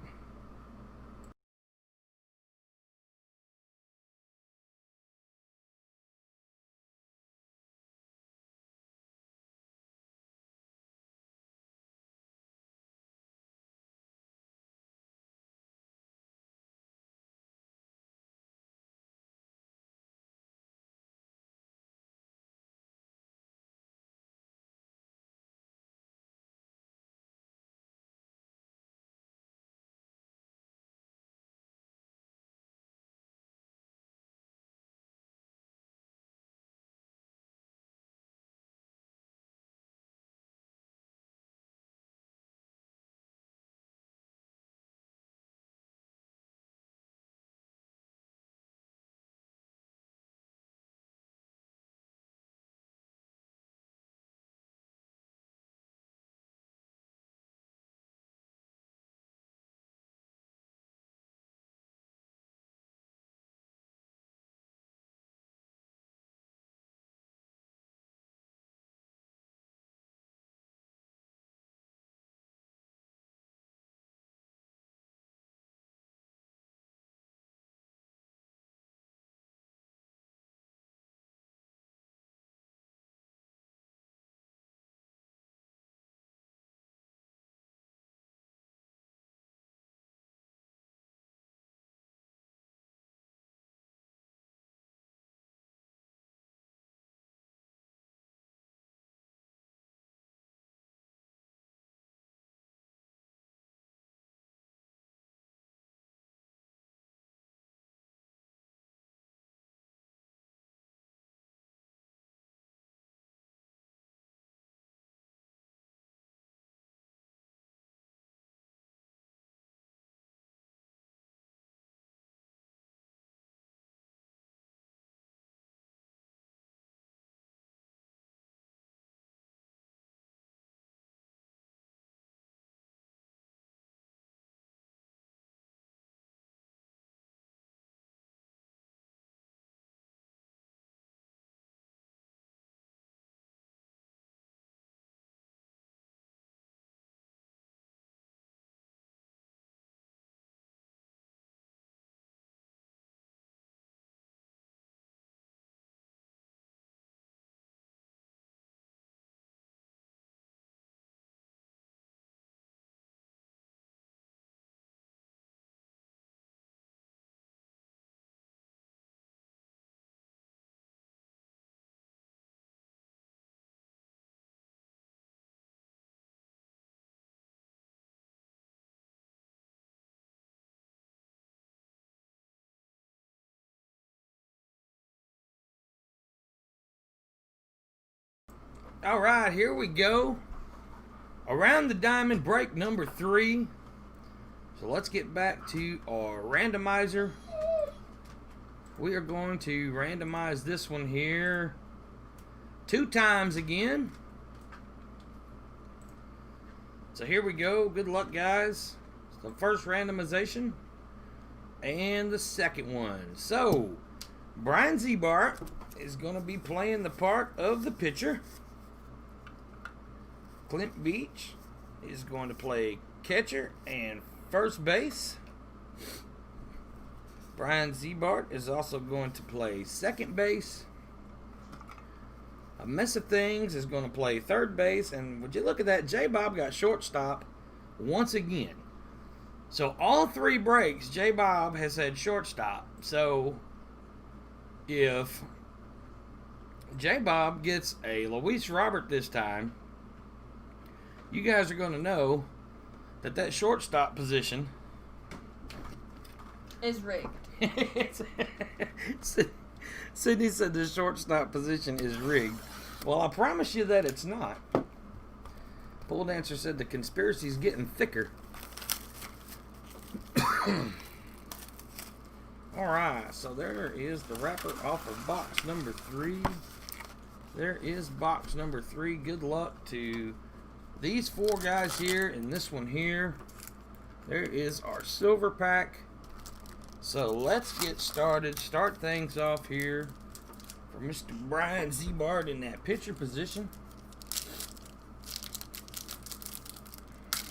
S1: All right, here we go. Around the diamond, break number 3. So let's get back to our randomizer. We are going to randomize this one here 2 times again. So here we go. Good luck, guys. It's the first randomization and the second one. So Brian Zebart is going to be playing the part of the pitcher. Clint Beach is going to play catcher and first base. Brian Zebart is also going to play second base. A Mess of Things is going to play third base. And would you look at that, J-Bob got shortstop once again. So all 3 breaks, J-Bob has had shortstop. So if J-Bob gets a Luis Robert this time, you guys are going to know that shortstop position
S2: is rigged.
S1: Sydney said the shortstop position is rigged. Well, I promise you that it's not. Pole Dancer said the conspiracy is getting thicker. All Alright, so there is the wrapper off of box number 3. There is box number 3. Good luck to these 4 guys here and this one here. There is our silver pack. So let's get started. Start things off here for Mr. Brian Zebart in that pitcher position.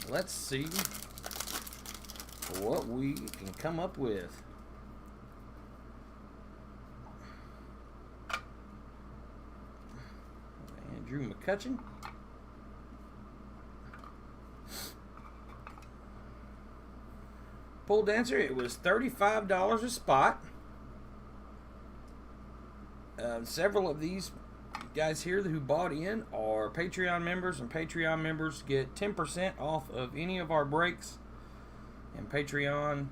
S1: Let's see what we can come up with. Andrew McCutchen. Pole Dancer, it was $35 a spot. Several of these guys here who bought in are Patreon members, and Patreon members get 10% off of any of our breaks. And Patreon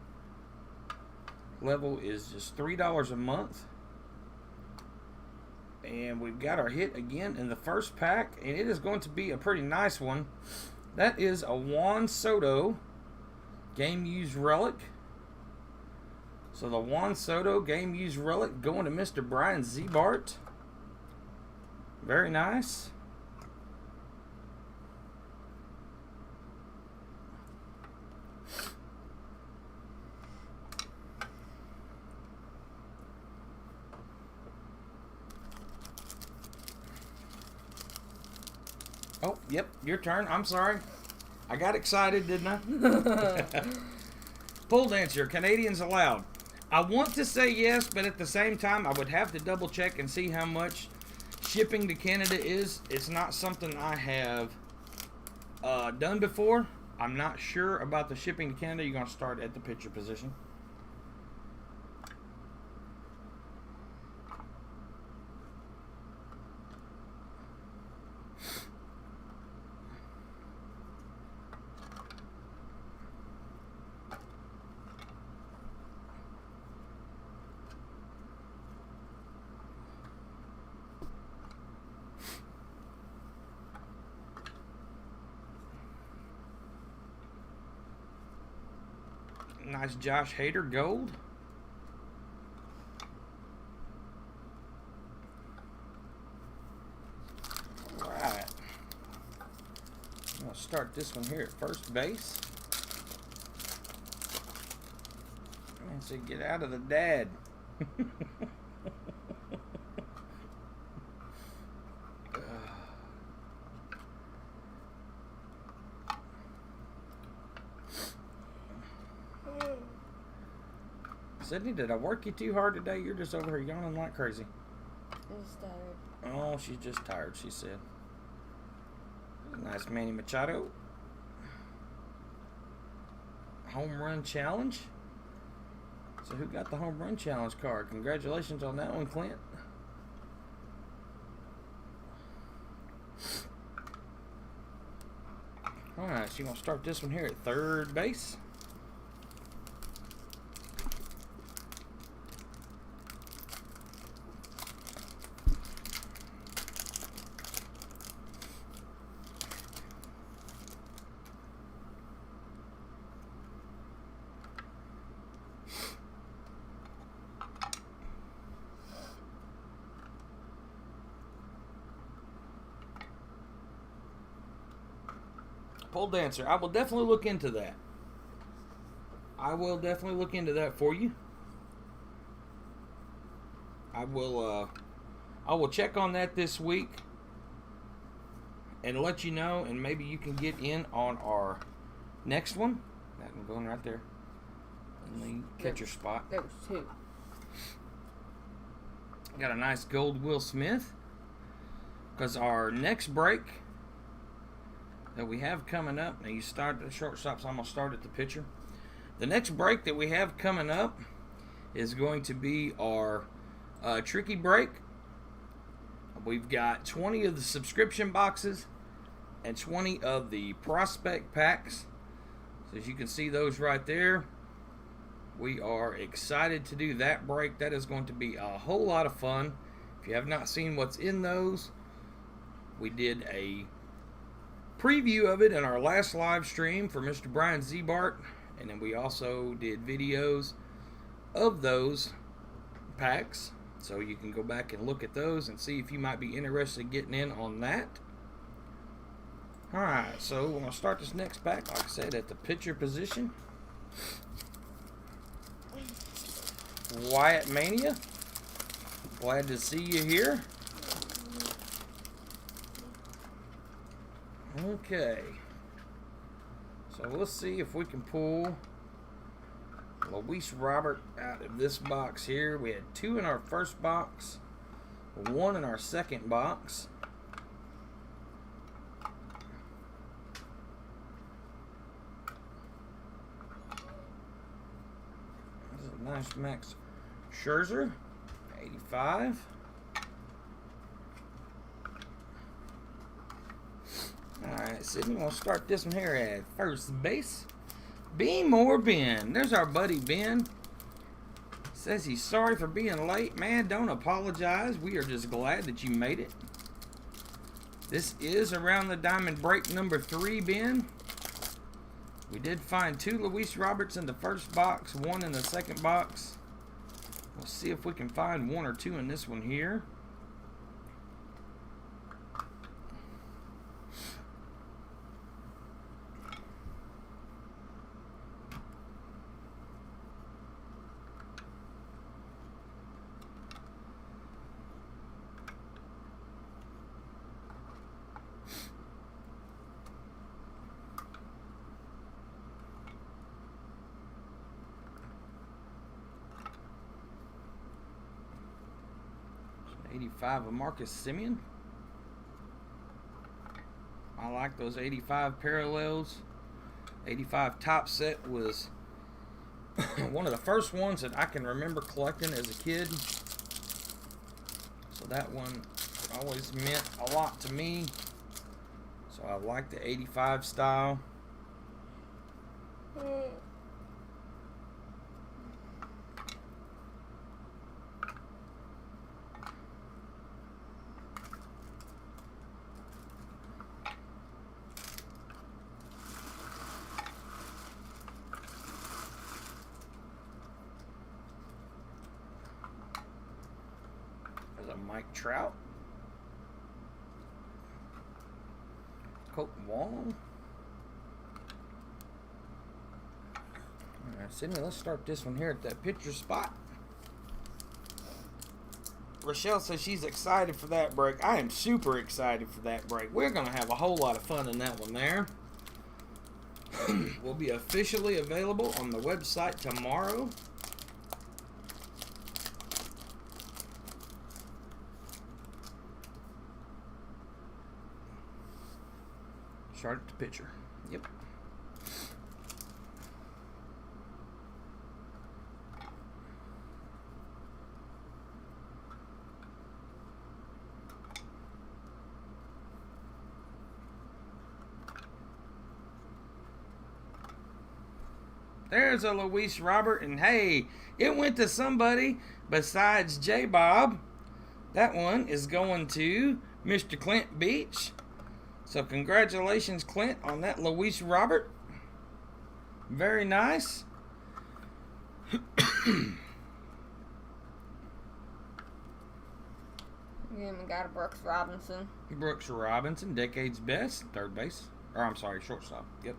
S1: level is just $3 a month. And we've got our hit again in the first pack, and it is going to be a pretty nice one. That is a Juan Soto game used relic. So the Juan Soto game used relic going to Mr. Brian Zebart. Very nice. Oh, yep, your turn. I'm sorry. I got excited, didn't I? Pole Dancer, Canadians allowed. I want to say yes, but at the same time, I would have to double check and see how much shipping to Canada is. It's not something I have done before. I'm not sure about the shipping to Canada. You're going to start at the pitcher position. Nice Josh Hader gold. All right. I'm going to start this one here at first base. And say, get out of the dad. Sydney, did I work you too hard today? You're just over here yawning like crazy.
S2: I'm just tired.
S1: Oh, she's just tired, she said. Nice Manny Machado. Home run challenge. So who got the home run challenge card? Congratulations on that one, Clint. Alright, so you're going to start this one here at third base. Pole Dancer, I will definitely look into that. I will definitely look into that for you. I will check on that this week and let you know, and maybe you can get in on our next one. That one going right there in the catcher spot.
S2: There was 2.
S1: Got a nice gold Will Smith, because our next break that we have coming up, now you start at the shortstop, so I'm going to start at the pitcher. The next break that we have coming up is going to be our tricky break. We've got 20 of the subscription boxes and 20 of the prospect packs. So as you can see those right there, we are excited to do that break. That is going to be a whole lot of fun. If you have not seen what's in those, we did a preview of it in our last live stream for Mr. Brian Zebart, and then we also did videos of those packs, so you can go back and look at those and see if you might be interested in getting in on that. Alright, so we're going to start this next pack, like I said, at the pitcher position. Wyatt Mania, glad to see you here. Okay, so let's see if we can pull Luis Robert out of this box here. We had 2 in our first box, 1 in our second box. This is a nice Max Scherzer, 85. Alright, Sydney, we'll start this one here at first base. Be More Ben. There's our buddy Ben. Says he's sorry for being late. Man, don't apologize. We are just glad that you made it. This is Around the Diamond break number 3, Ben. We did find 2 Luis Roberts in the first box, 1 in the second box. We'll see if we can find 1 or 2 in this one here. Some 85 of Marcus Semien. I like those 85 parallels. 85 top set was one of the first ones that I can remember collecting as a kid. So that one always meant a lot to me. So I like the 85 style. There's a Mike Trout. Colt Wong. Alright, Sydney, let's start this one here at that pitcher spot. Rochelle says she's excited for that break. I am super excited for that break. We're going to have a whole lot of fun in that one there. Will be officially available on the website tomorrow. Start at the pitcher. Yep. There's a Luis Robert, and hey, it went to somebody besides J Bob. That one is going to Mr. Clint Beach. So congratulations, Clint, on that Luis Robert. Very nice.
S2: Yeah, we got a Brooks Robinson.
S1: Brooks Robinson, decade's best, third base. Or I'm sorry, shortstop. Yep.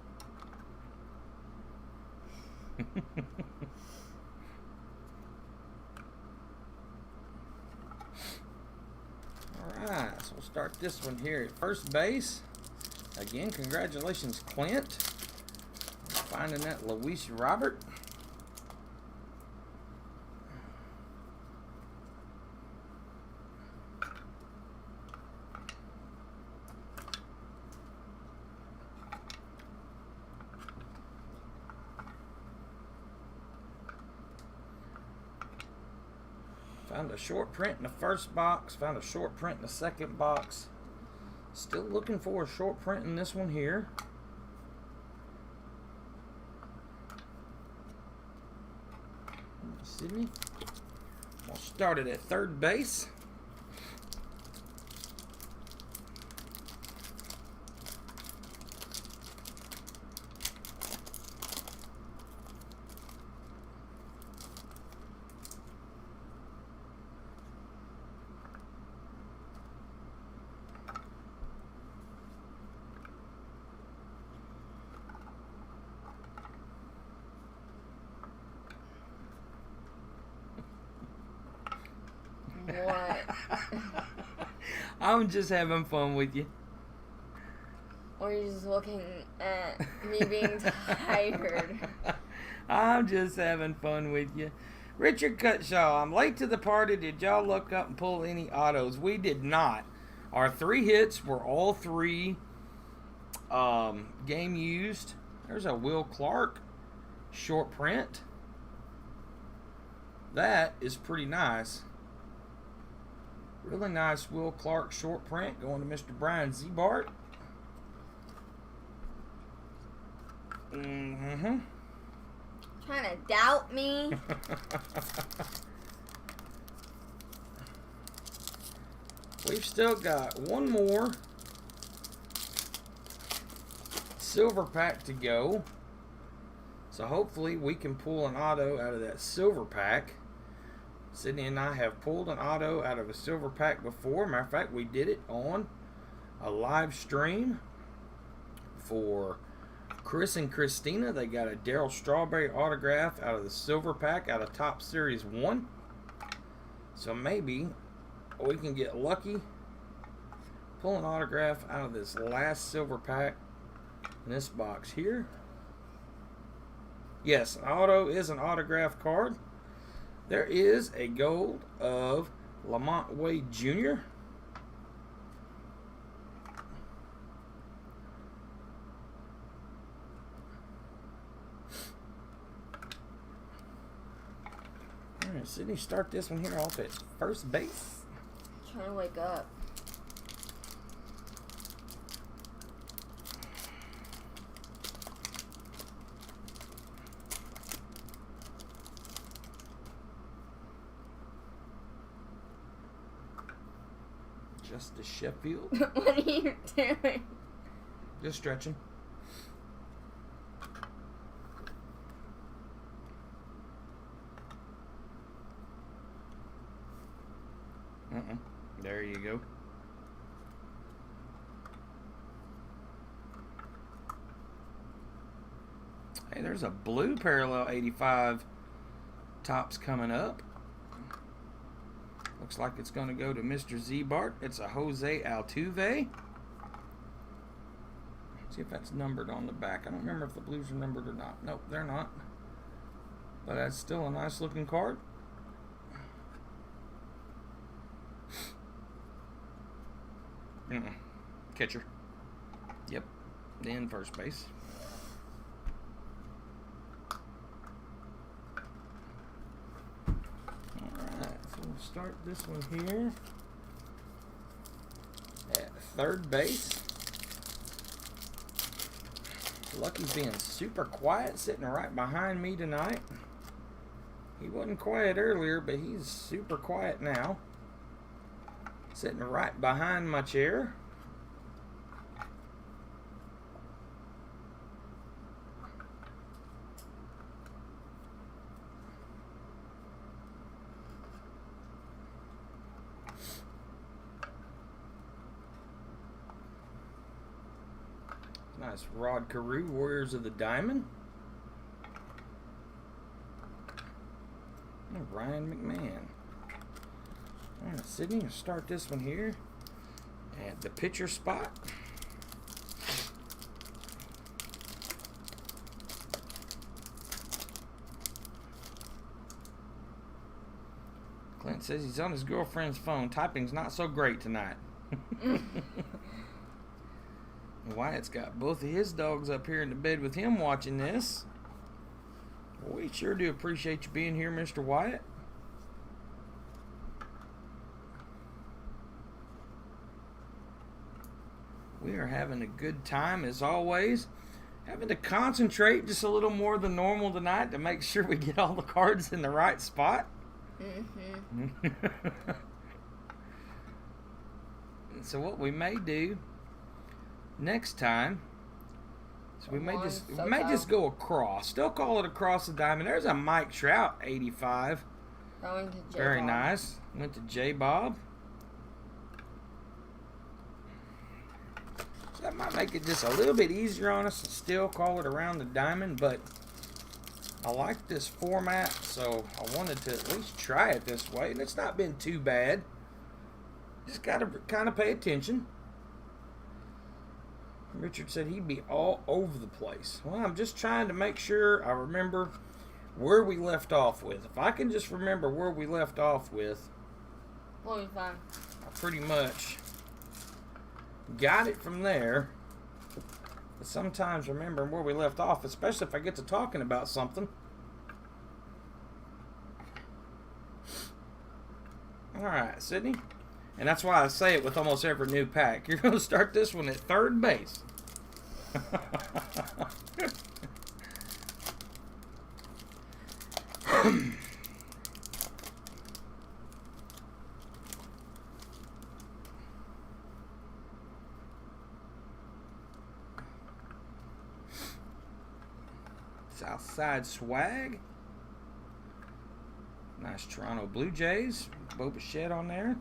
S1: Alright, so we'll start this one here at first base. Again, congratulations, Clint, finding that Luis Robert. Found a short print in the first box. Found a short print in the second box. Still looking for a short print in this one here. Sydney. We'll start it at third base. I'm just having fun with you.
S2: Or you're just looking at me being tired.
S1: I'm just having fun with you. Richard Cutshaw, I'm late to the party. Did y'all look up and pull any autos? We did not. Our 3 hits were all 3 game used. There's a Will Clark short print. That is pretty nice. Really nice Will Clark short print going to Mr. Brian Zebart. Mm-hmm.
S2: Trying to doubt me?
S1: We've still got one more silver pack to go. So hopefully we can pull an auto out of that silver pack. Sydney and I have pulled an auto out of a silver pack before. Matter of fact, we did it on a live stream for Chris and Christina. They got a Darryl Strawberry autograph out of the silver pack out of Top Series 1. So maybe we can get lucky, pull an autograph out of this last silver pack in this box here. Yes, an auto is an autograph card. There is a gold of Lamont Wade Jr. All right, Sydney, start this one here off at first base.
S2: Trying to wake up.
S1: Justice Sheffield.
S2: What are you doing?
S1: Just stretching. There you go. Hey, there's a blue parallel 85 tops coming up. Looks like it's going to go to Mr. Zebart. It's a Jose Altuve. See if that's numbered on the back. I don't remember if the blues are numbered or not. Nope, they're not. But that's still a nice looking card. Catcher. Yep. Then first base. Alright, so we'll start this one here at third base. Lucky's being super quiet, sitting right behind me tonight. He wasn't quiet earlier, but he's super quiet now. Sitting right behind my chair. Nice Rod Carew, Warriors of the Diamond. And Ryan McMahon. Alright, Sydney, we'll start this one here at the pitcher spot. Clint says he's on his girlfriend's phone. Typing's not so great tonight. Wyatt's got both of his dogs up here in the bed with him watching this. Well, we sure do appreciate you being here, Mr. Wyatt. We are having a good time as always. Having to concentrate just a little more than normal tonight to make sure we get all the cards in the right spot. Mm-hmm. So what we may do next time, so we may just go across. Still call it across the diamond. There's a Mike Trout 85.
S2: Going to J
S1: Very
S2: Bob.
S1: nice. Went to J Bob. So that might make it just a little bit easier on us and still call it around the diamond, but I like this format, so I wanted to at least try it this way, and it's not been too bad. Just got to kind of pay attention. Richard said he'd be all over the place. Well, I'm just trying to make sure I remember where we left off with. If I can just remember where we left off with,
S2: We'll be fine.
S1: I pretty much got it from there. But sometimes remembering where we left off, especially if I get to talking about something. Alright, Sydney. And that's why I say it with almost every new pack. You're going to start this one at third base. Southside swag. Nice Toronto Blue Jays. Bo Bichette on there.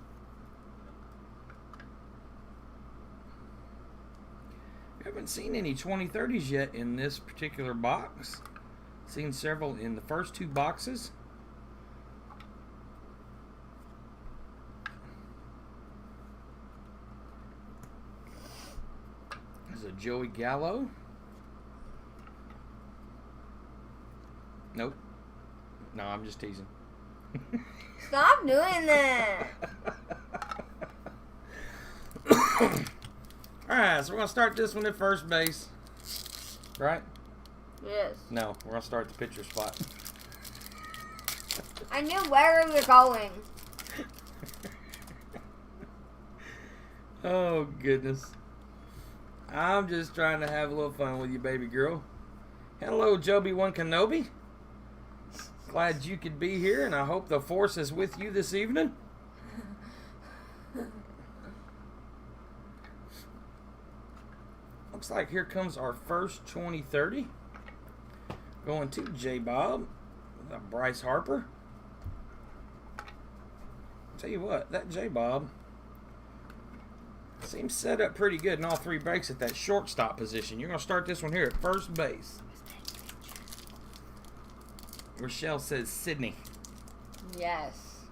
S1: We haven't seen any 2030s yet in this particular box. Seen several in the first two boxes. There's a Joey Gallo. Nope. No, I'm just teasing.
S2: Stop doing that.
S1: Alright, so we're going to start this one at first base. Right?
S2: Yes.
S1: No, we're going to start the pitcher spot.
S2: I knew where we were going.
S1: Oh, goodness. I'm just trying to have a little fun with you, baby girl. Hello, Joby One Kenobi. Glad you could be here, and I hope the Force is with you this evening. Looks like here comes our first 2030. Going to J Bob. Bryce Harper. Tell you what, that J Bob seems set up pretty good in all three breaks at that shortstop position. You're going to start this one here at first base. Rochelle says Sydney.
S2: Yes.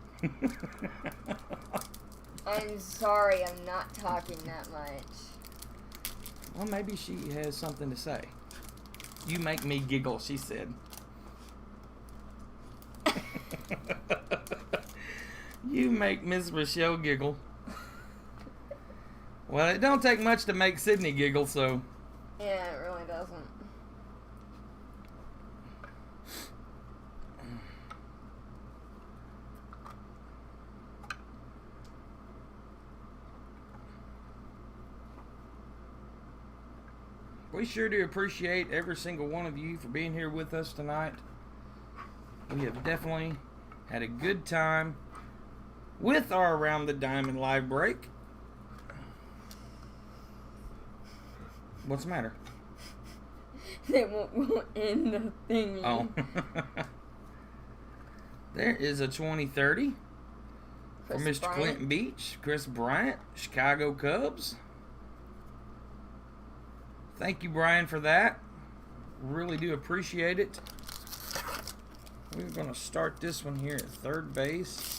S2: I'm sorry, I'm not talking that much.
S1: Well, maybe she has something to say. You make me giggle, she said. You make Miss Rochelle giggle. Well, it don't take much to make Sydney giggle, so.
S2: Yeah, it really doesn't.
S1: We sure do appreciate every single one of you for being here with us tonight. We have definitely had a good time with our Around the Diamond live break. What's the matter?
S2: They won't end the thing.
S1: Oh. There is a 2030 for Mr.
S2: Bryant.
S1: Clinton Beach, Chris Bryant, Chicago Cubs. Thank you, Brian, for that. Really do appreciate it. We're going to start this one here at third base.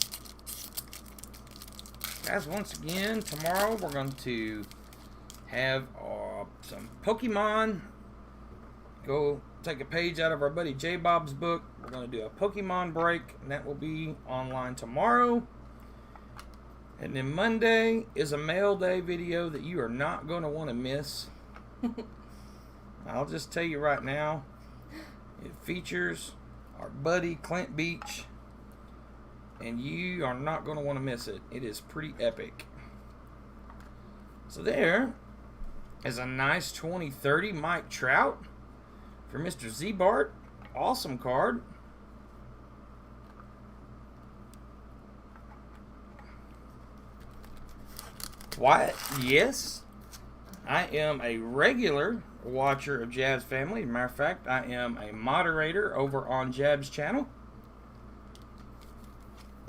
S1: Guys, once again, tomorrow we're going to have some Pokemon. Go take a page out of our buddy J Bob's book. We're going to do a Pokemon break, and that will be online tomorrow. And then Monday is a mail day video that you are not going to want to miss. I'll just tell you right now, it features our buddy Clint Beach, and you are not going to want to miss it. It is pretty epic. So there is a nice 2030 Mike Trout for Mr. Z-Bart. Awesome card. Wyatt, yes. I am a regular watcher of Jab's Family. As a matter of fact, I am a moderator over on Jab's channel.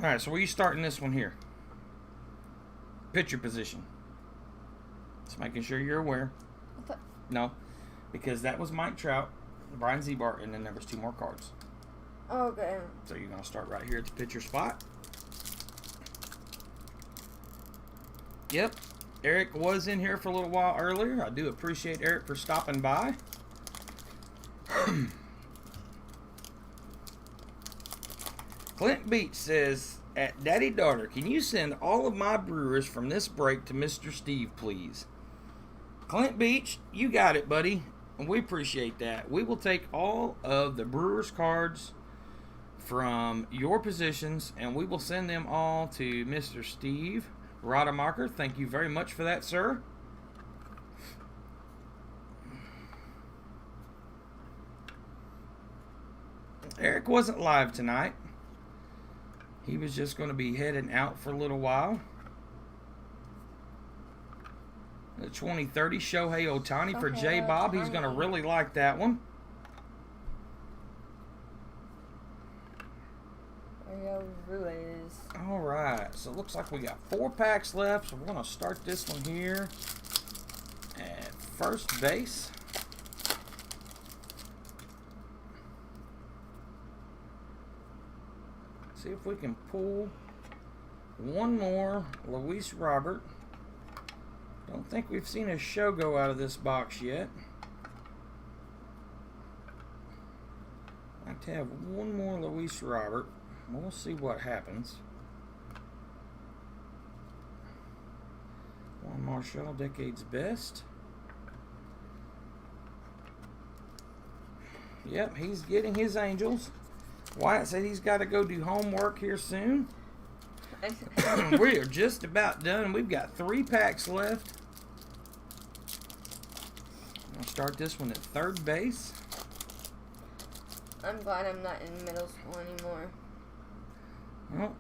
S1: Alright, so where are you starting this one here? Pitcher position. Just making sure you're aware. No, because that was Mike Trout, Brian Z-Bart, and then there was two more cards.
S2: Okay.
S1: So you're going to start right here at the pitcher spot. Yep. Eric was in here for a little while earlier. I do appreciate Eric for stopping by. Clint Beach says, at Daddy Daughter, can you send all of my brewers from this break to Mr. Steve, please? Clint Beach, you got it, buddy. And we appreciate that. We will take all of the brewers' cards from your positions, and we will send them all to Mr. Steve Rademacher. Thank you very much for that, sir. Eric wasn't live tonight. He was just going to be heading out for a little while. The 2030 Shohei Ohtani for J Bob. He's going to really like that one. All right, so it looks like we got 4 packs left. So we're going to start this one here at first base. See if we can pull one more Luis Robert. Don't think we've seen a Shogo out of this box yet. I'd like to have one more Luis Robert. We'll see what happens. Juan Marshall, Decade's Best. Yep, he's getting his Angels. Wyatt said he's got to go do homework here soon. We are just about done. We've got 3 packs left. I'll start this one at third base.
S2: I'm glad I'm not in middle school anymore.
S1: Well,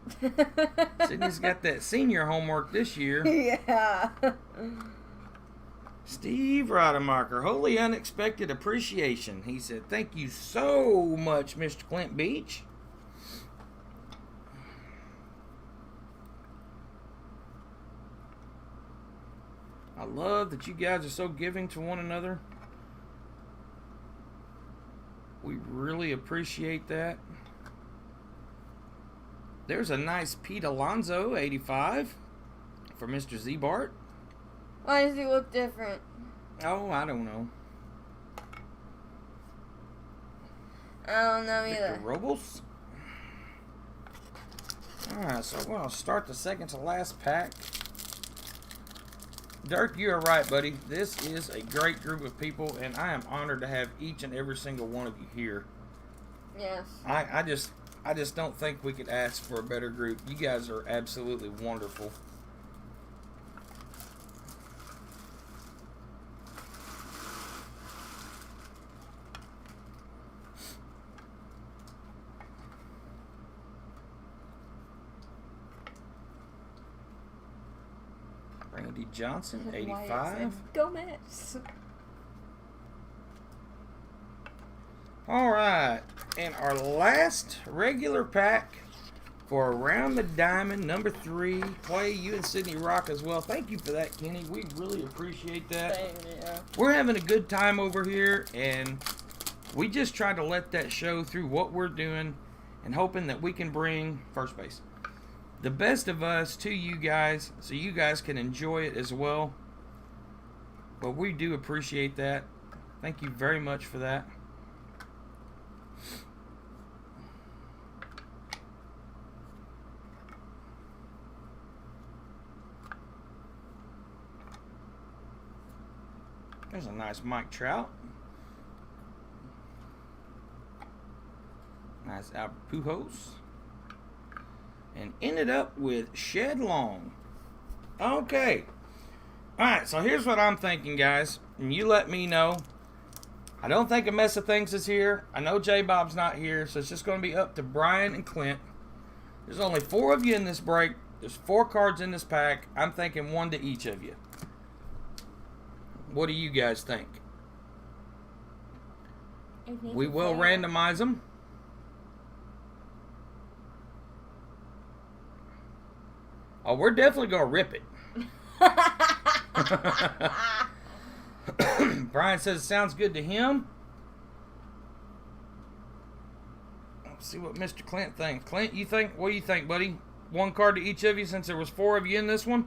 S1: Sydney's got that senior homework this year.
S2: Yeah.
S1: Steve Rademacher, wholly unexpected appreciation. He said, thank you so much, Mr. Clint Beach. I love that you guys are so giving to one another. We really appreciate that. There's a nice Pete Alonso 85 for Mr. Z-Bart.
S2: Why does he look different?
S1: Oh, I don't know.
S2: I don't know
S1: Victor
S2: either.
S1: Robles. Alright, so we're going to start the second to last pack. Dirk, you are right, buddy. This is a great group of people, and I am honored to have each and every single one of you here.
S2: Yes.
S1: I just don't think we could ask for a better group. You guys are absolutely wonderful. Randy Johnson, 85.
S2: Gomez.
S1: All right, and our last regular pack for Around the Diamond, number 3. Clay, you and Sydney rock as well. Thank you for that, Kenny. We really appreciate that.
S2: Thank you.
S1: We're having a good time over here, and we just try to let that show through what we're doing and hoping that we can bring first base the best of us to you guys so you guys can enjoy it as well. But we do appreciate that. Thank you very much for that. There's a nice Mike Trout. Nice Albert Pujols. And ended up with Shed Long. Okay. Alright, so here's what I'm thinking, guys. And you let me know. I don't think a mess of things is here. I know J Bob's not here, so it's just going to be up to Brian and Clint. There's only 4 of you in this break. There's 4 cards in this pack. I'm thinking 1 to each of you. What do you guys think? We will randomize them. Oh, we're definitely going to rip it. Brian says it sounds good to him. Let's see what Mr. Clint thinks. Clint, what do you think, buddy? 1 card to each of you since there was 4 of you in this one?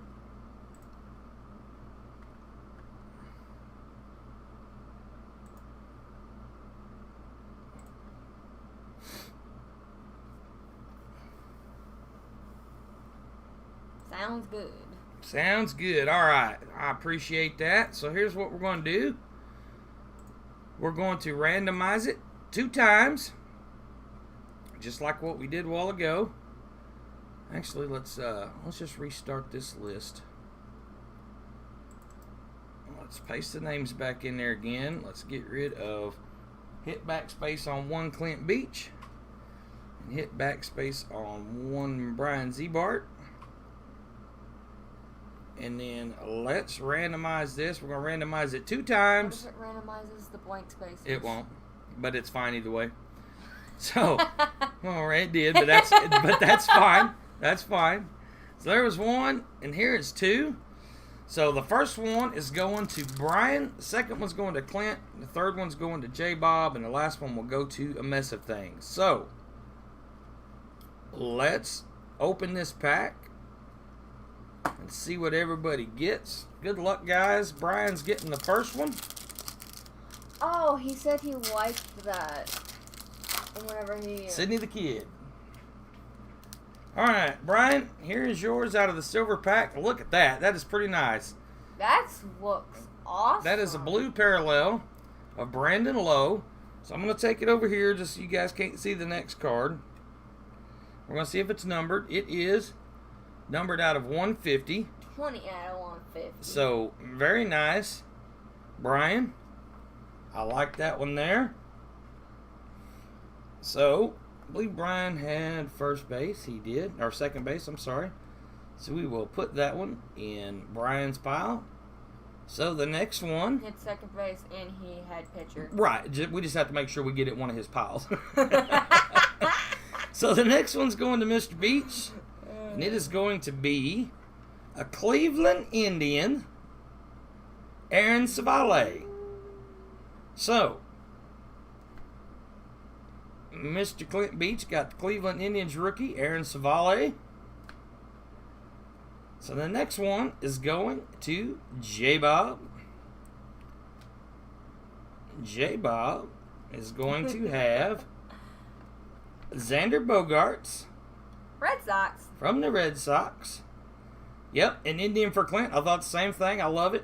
S2: Sounds good.
S1: Sounds good. All right. I appreciate that. So here's what we're going to do. We're going to randomize it 2 times. Just like what we did a while ago. Actually, let's just restart this list. Let's paste the names back in there again. Let's get rid of hit backspace on 1 Clint Beach and hit backspace on 1 Brian Zbart. And then let's randomize this. We're going to randomize it 2 times.
S2: What if it randomizes the blank spaces?
S1: It won't, but it's fine either way. So, well, it did, but that's fine. That's fine. So there was 1, and here is 2. So the first one is going to Brian. The second one's going to Clint. The third one's going to J Bob, and the last one will go to A Mess of Things. So let's open this pack and see what everybody gets. Good luck, guys. Brian's getting the first one.
S2: Oh, he said he liked that. Whenever he...
S1: Sydney the Kid. Alright, Brian, here is yours out of the silver pack. Look at that. That is pretty nice.
S2: That looks awesome.
S1: That is a blue parallel of Brandon Lowe. So I'm going to take it over here just so you guys can't see the next card. We're going to see if it's numbered. It is numbered out of 150.
S2: 20 out of 150.
S1: So, very nice. Brian, I like that one there. So, I believe Brian had first base. He did. Or second base, I'm sorry. So we will put that one in Brian's pile. So the next one.
S2: He had second base and he had pitcher.
S1: Right. We just have to make sure we get it in one of his piles. So the next one's going to Mr. Beach. And it is going to be a Cleveland Indian, Aaron Savale. So, Mr. Clint Beach got the Cleveland Indians rookie, Aaron Savale. So the next one is going to J-Bob. J-Bob is going to have Xander Bogaerts.
S2: Red Sox.
S1: From the Red Sox. Yep, an Indian for Clint. I thought the same thing. I love it.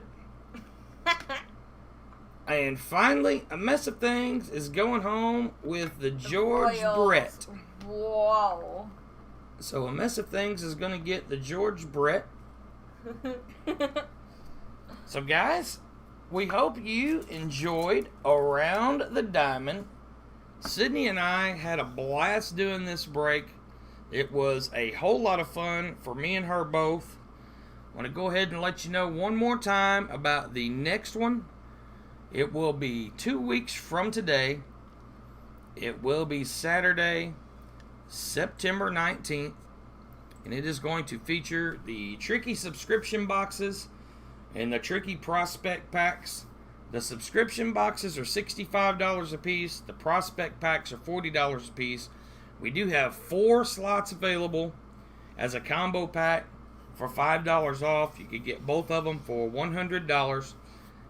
S1: And finally, A Mess of Things is going home with the George Brett.
S2: Whoa.
S1: So A Mess of Things is going to get the George Brett. So guys, we hope you enjoyed Around the Diamond. Sydney and I had a blast doing this break. It was a whole lot of fun for me and her both. I want to go ahead and let you know one more time about the next one. It will be 2 weeks from today. It will be Saturday, September 19th. And it is going to feature the Tricky subscription boxes and the Tricky prospect packs. The subscription boxes are $65 a piece. The prospect packs are $40 a piece. We do have 4 slots available as a combo pack for $5 off. You could get both of them for $100.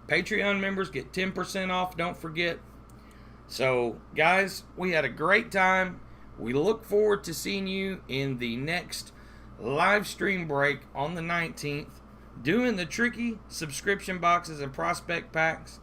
S1: Patreon members get 10% off, don't forget. So, guys, we had a great time. We look forward to seeing you in the next live stream break on the 19th, doing the Tricky subscription boxes and prospect packs.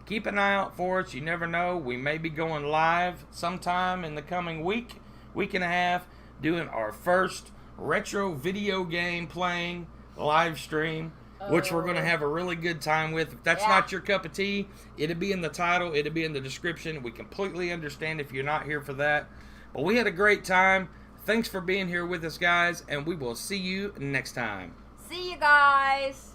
S1: Keep an eye out for us. You never know. We may be going live sometime in the coming week and a half, doing our first retro video game playing live stream, which we're going to have a really good time with. If that's not your cup of tea, it'll be in the title, it'll be in the description. We completely understand if you're not here for that. But we had a great time. Thanks for being here with us, guys, and we will see you next time.
S2: See you guys.